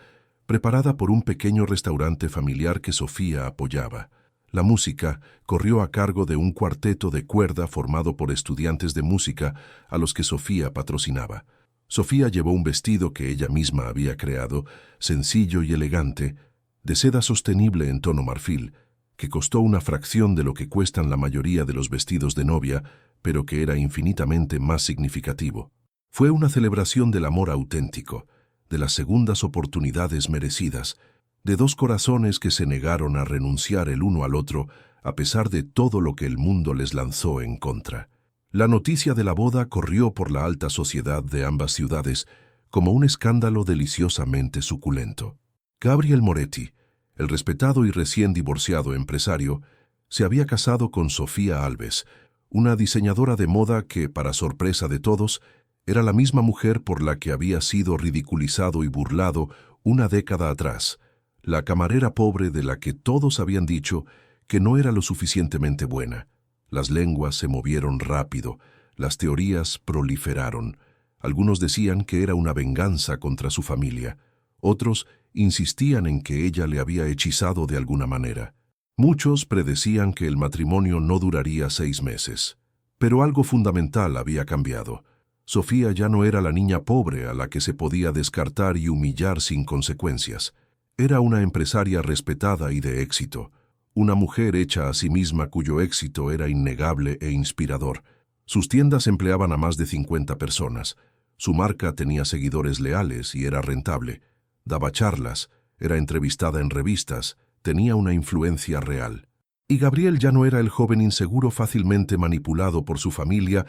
preparada por un pequeño restaurante familiar que Sofía apoyaba. La música corrió a cargo de un cuarteto de cuerda formado por estudiantes de música a los que Sofía patrocinaba. Sofía llevó un vestido que ella misma había creado, sencillo y elegante, de seda sostenible en tono marfil, que costó una fracción de lo que cuestan la mayoría de los vestidos de novia, pero que era infinitamente más significativo. Fue una celebración del amor auténtico, de las segundas oportunidades merecidas, de 2 corazones que se negaron a renunciar el uno al otro a pesar de todo lo que el mundo les lanzó en contra. La noticia de la boda corrió por la alta sociedad de ambas ciudades como un escándalo deliciosamente suculento. Gabriel Moretti, el respetado y recién divorciado empresario, se había casado con Sofía Alves, una diseñadora de moda que, para sorpresa de todos, era la misma mujer por la que había sido ridiculizado y burlado una década atrás, la camarera pobre de la que todos habían dicho que no era lo suficientemente buena, Las lenguas se movieron rápido, las teorías proliferaron. Algunos decían que era una venganza contra su familia. Otros insistían en que ella le había hechizado de alguna manera. Muchos predecían que el matrimonio no duraría 6 meses. Pero algo fundamental había cambiado. Sofía ya no era la niña pobre a la que se podía descartar y humillar sin consecuencias. Era una empresaria respetada y de éxito. Una mujer hecha a sí misma cuyo éxito era innegable e inspirador. Sus tiendas empleaban a más de 50 personas. Su marca tenía seguidores leales y era rentable. Daba charlas, era entrevistada en revistas, tenía una influencia real. Y Gabriel ya no era el joven inseguro fácilmente manipulado por su familia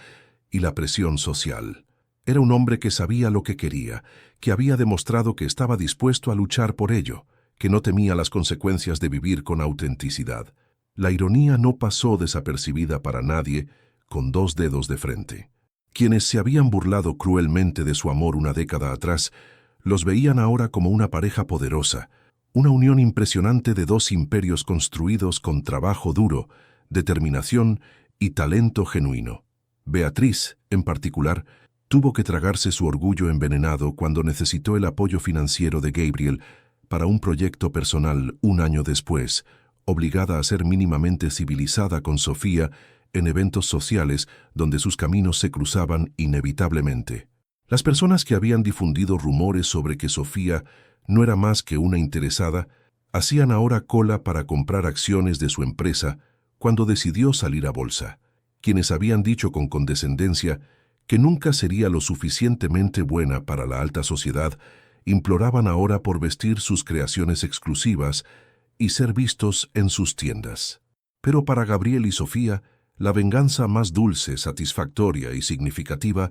y la presión social. Era un hombre que sabía lo que quería, que había demostrado que estaba dispuesto a luchar por ello, que no temía las consecuencias de vivir con autenticidad. La ironía no pasó desapercibida para nadie, con 2 dedos de frente. Quienes se habían burlado cruelmente de su amor una década atrás, los veían ahora como una pareja poderosa, una unión impresionante de 2 imperios construidos con trabajo duro, determinación y talento genuino. Beatriz, en particular, tuvo que tragarse su orgullo envenenado cuando necesitó el apoyo financiero de Gabriel para un proyecto personal 1 año después, obligada a ser mínimamente civilizada con Sofía en eventos sociales donde sus caminos se cruzaban inevitablemente. Las personas que habían difundido rumores sobre que Sofía no era más que una interesada, hacían ahora cola para comprar acciones de su empresa cuando decidió salir a bolsa. Quienes habían dicho con condescendencia que nunca sería lo suficientemente buena para la alta sociedad, imploraban ahora por vestir sus creaciones exclusivas y ser vistos en sus tiendas. Pero para Gabriel y Sofía, la venganza más dulce, satisfactoria y significativa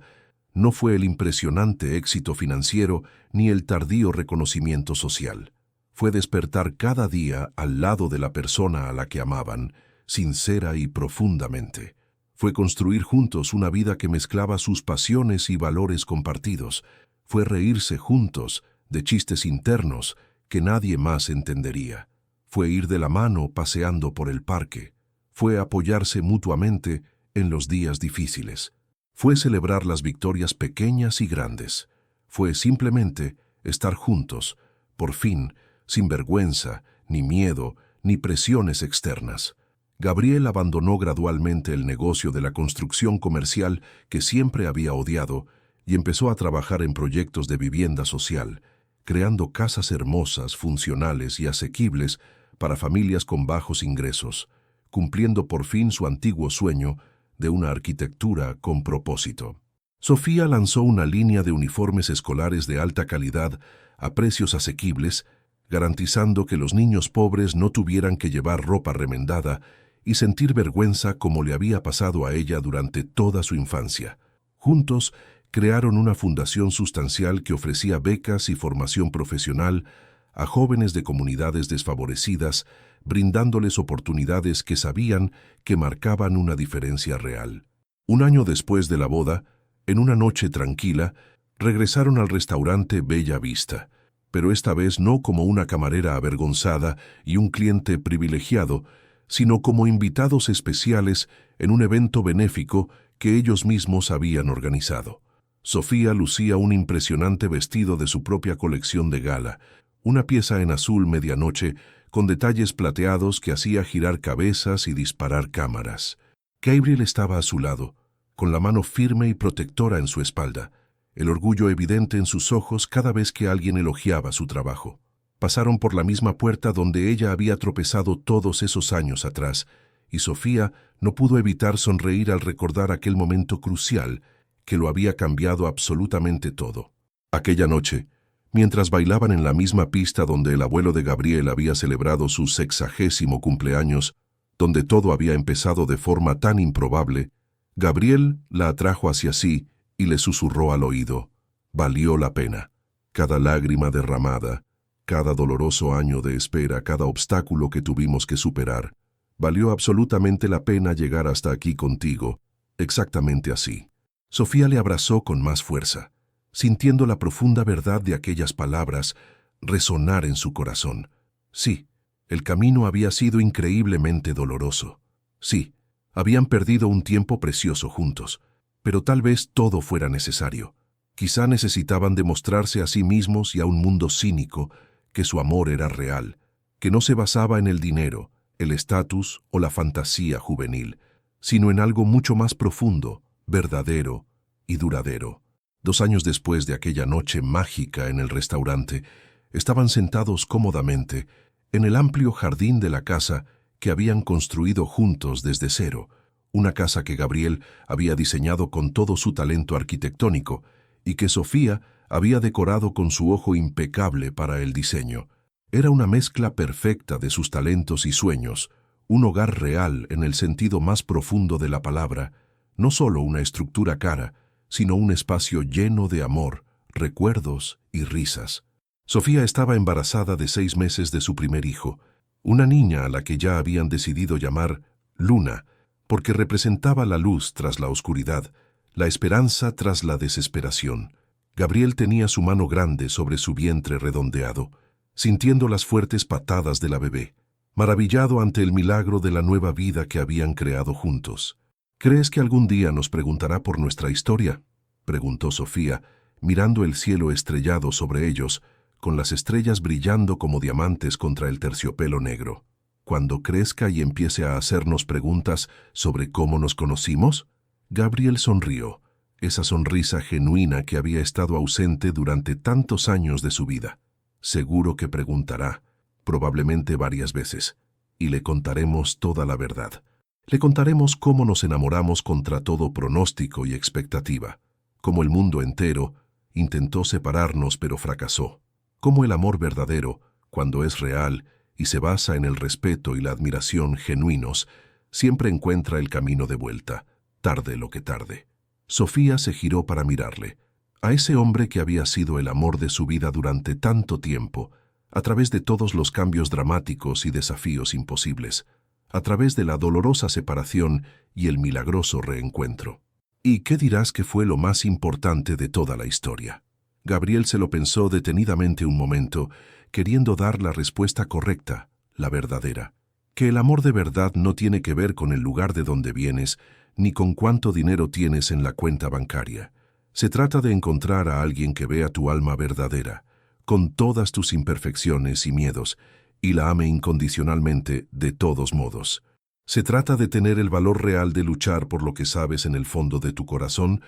no fue el impresionante éxito financiero ni el tardío reconocimiento social. Fue despertar cada día al lado de la persona a la que amaban, sincera y profundamente. Fue construir juntos una vida que mezclaba sus pasiones y valores compartidos. Fue reírse juntos de chistes internos que nadie más entendería. Fue ir de la mano paseando por el parque. Fue apoyarse mutuamente en los días difíciles. Fue celebrar las victorias pequeñas y grandes. Fue simplemente estar juntos, por fin, sin vergüenza, ni miedo, ni presiones externas. Gabriel abandonó gradualmente el negocio de la construcción comercial que siempre había odiado y empezó a trabajar en proyectos de vivienda social, creando casas hermosas, funcionales y asequibles para familias con bajos ingresos, cumpliendo por fin su antiguo sueño de una arquitectura con propósito. Sofía lanzó una línea de uniformes escolares de alta calidad a precios asequibles, garantizando que los niños pobres no tuvieran que llevar ropa remendada y sentir vergüenza como le había pasado a ella durante toda su infancia. Juntos, crearon una fundación sustancial que ofrecía becas y formación profesional a jóvenes de comunidades desfavorecidas, brindándoles oportunidades que sabían que marcaban una diferencia real. 1 año después de la boda, en una noche tranquila, regresaron al restaurante Bella Vista, pero esta vez no como una camarera avergonzada y un cliente privilegiado, sino como invitados especiales en un evento benéfico que ellos mismos habían organizado. Sofía lucía un impresionante vestido de su propia colección de gala, una pieza en azul medianoche con detalles plateados que hacía girar cabezas y disparar cámaras. Gabriel estaba a su lado, con la mano firme y protectora en su espalda, el orgullo evidente en sus ojos cada vez que alguien elogiaba su trabajo. Pasaron por la misma puerta donde ella había tropezado todos esos años atrás, y Sofía no pudo evitar sonreír al recordar aquel momento crucial que lo había cambiado absolutamente todo. Aquella noche, mientras bailaban en la misma pista donde el abuelo de Gabriel había celebrado su 60º cumpleaños, donde todo había empezado de forma tan improbable, Gabriel la atrajo hacia sí y le susurró al oído: «Valió la pena. Cada lágrima derramada, cada doloroso año de espera, cada obstáculo que tuvimos que superar, valió absolutamente la pena llegar hasta aquí contigo, exactamente así». Sofía le abrazó con más fuerza, sintiendo la profunda verdad de aquellas palabras resonar en su corazón. Sí, el camino había sido increíblemente doloroso. Sí, Habían perdido un tiempo precioso juntos, pero tal vez todo fuera necesario. Quizá necesitaban demostrarse a sí mismos y a un mundo cínico que su amor era real, que no se basaba en el dinero, el estatus o la fantasía juvenil, sino en algo mucho más profundo, verdadero y duradero. 2 años después de aquella noche mágica en el restaurante, estaban sentados cómodamente en el amplio jardín de la casa que habían construido juntos desde cero, una casa que Gabriel había diseñado con todo su talento arquitectónico y que Sofía había decorado con su ojo impecable para el diseño. Era una mezcla perfecta de sus talentos y sueños, un hogar real en el sentido más profundo de la palabra, no solo una estructura cara, sino un espacio lleno de amor, recuerdos y risas. Sofía estaba embarazada de 6 meses de su primer hijo, una niña a la que ya habían decidido llamar Luna, porque representaba la luz tras la oscuridad, la esperanza tras la desesperación. Gabriel tenía su mano grande sobre su vientre redondeado, sintiendo las fuertes patadas de la bebé, maravillado ante el milagro de la nueva vida que habían creado juntos. ¿Crees que algún día nos preguntará por nuestra historia?, preguntó Sofía, mirando el cielo estrellado sobre ellos, con las estrellas brillando como diamantes contra el terciopelo negro. ¿Cuando crezca y empiece a hacernos preguntas sobre cómo nos conocimos? Gabriel sonrió, esa sonrisa genuina que había estado ausente durante tantos años de su vida. Seguro que preguntará, probablemente varias veces, y le contaremos toda la verdad. Le contaremos cómo nos enamoramos contra todo pronóstico y expectativa, cómo el mundo entero intentó separarnos pero fracasó, cómo el amor verdadero, cuando es real y se basa en el respeto y la admiración genuinos, siempre encuentra el camino de vuelta, tarde lo que tarde. Sofía se giró para mirarle, a ese hombre que había sido el amor de su vida durante tanto tiempo, a través de todos los cambios dramáticos y desafíos imposibles, a través de la dolorosa separación y el milagroso reencuentro. ¿Y qué dirás que fue lo más importante de toda la historia? Gabriel se lo pensó detenidamente un momento, queriendo dar la respuesta correcta, la verdadera. Que el amor de verdad no tiene que ver con el lugar de donde vienes, ni con cuánto dinero tienes en la cuenta bancaria. Se trata de encontrar a alguien que vea tu alma verdadera, con todas tus imperfecciones y miedos, y la ame incondicionalmente de todos modos. Se trata de tener el valor real de luchar por lo que sabes en el fondo de tu corazón,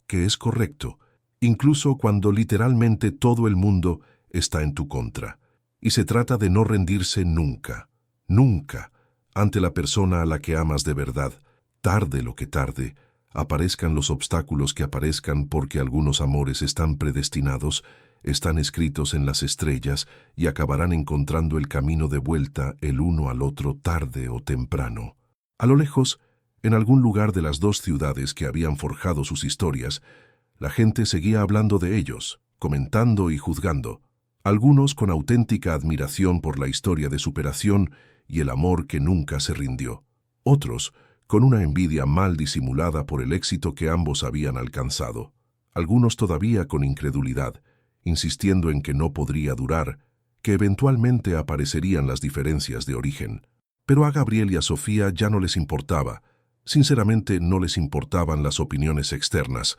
que es correcto, incluso cuando literalmente todo el mundo está en tu contra. Y se trata de no rendirse nunca, nunca, ante la persona a la que amas de verdad, tarde lo que tarde, aparezcan los obstáculos que aparezcan porque algunos amores están predestinados, están escritos en las estrellas y acabarán encontrando el camino de vuelta el uno al otro tarde o temprano. A lo lejos, en algún lugar de las dos ciudades que habían forjado sus historias, la gente seguía hablando de ellos, comentando y juzgando, algunos con auténtica admiración por la historia de superación y el amor que nunca se rindió, otros con una envidia mal disimulada por el éxito que ambos habían alcanzado, algunos todavía con incredulidad, insistiendo en que no podría durar, que eventualmente aparecerían las diferencias de origen. Pero a Gabriel y a Sofía ya no les importaba, sinceramente no les importaban las opiniones externas.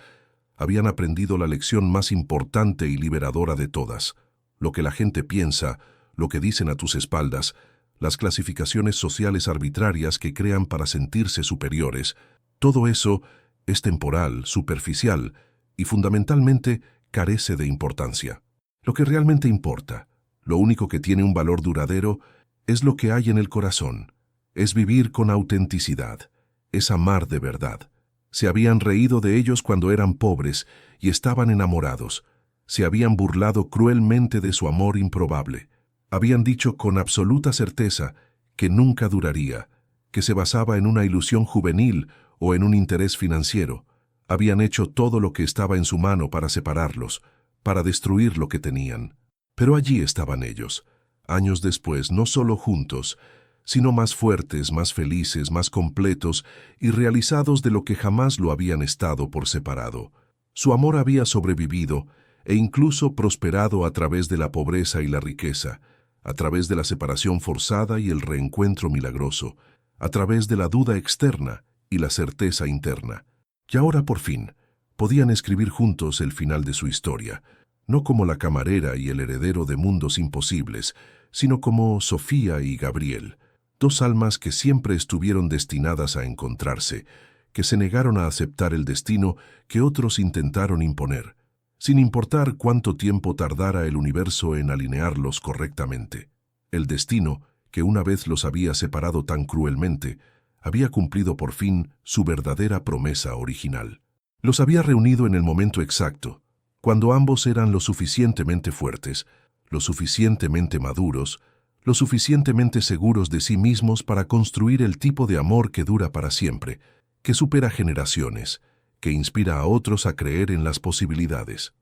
Habían aprendido la lección más importante y liberadora de todas. Lo que la gente piensa, lo que dicen a tus espaldas, las clasificaciones sociales arbitrarias que crean para sentirse superiores, todo eso es temporal, superficial y fundamentalmente carece de importancia. Lo que realmente importa, lo único que tiene un valor duradero, es lo que hay en el corazón, es vivir con autenticidad, es amar de verdad. Se habían reído de ellos cuando eran pobres y estaban enamorados. Se habían burlado cruelmente de su amor improbable. Habían dicho con absoluta certeza que nunca duraría, que se basaba en una ilusión juvenil o en un interés financiero. Habían hecho todo lo que estaba en su mano para separarlos, para destruir lo que tenían. Pero allí estaban ellos, años después, no solo juntos, sino más fuertes, más felices, más completos y realizados de lo que jamás lo habían estado por separado. Su amor había sobrevivido e incluso prosperado a través de la pobreza y la riqueza, a través de la separación forzada y el reencuentro milagroso, a través de la duda externa y la certeza interna. Y ahora, por fin, podían escribir juntos el final de su historia, no como la camarera y el heredero de mundos imposibles, sino como Sofía y Gabriel, dos almas que siempre estuvieron destinadas a encontrarse, que se negaron a aceptar el destino que otros intentaron imponer, sin importar cuánto tiempo tardara el universo en alinearlos correctamente. El destino, que una vez los había separado tan cruelmente, había cumplido por fin su verdadera promesa original. Los había reunido en el momento exacto, cuando ambos eran lo suficientemente fuertes, lo suficientemente maduros, lo suficientemente seguros de sí mismos para construir el tipo de amor que dura para siempre, que supera generaciones, que inspira a otros a creer en las posibilidades.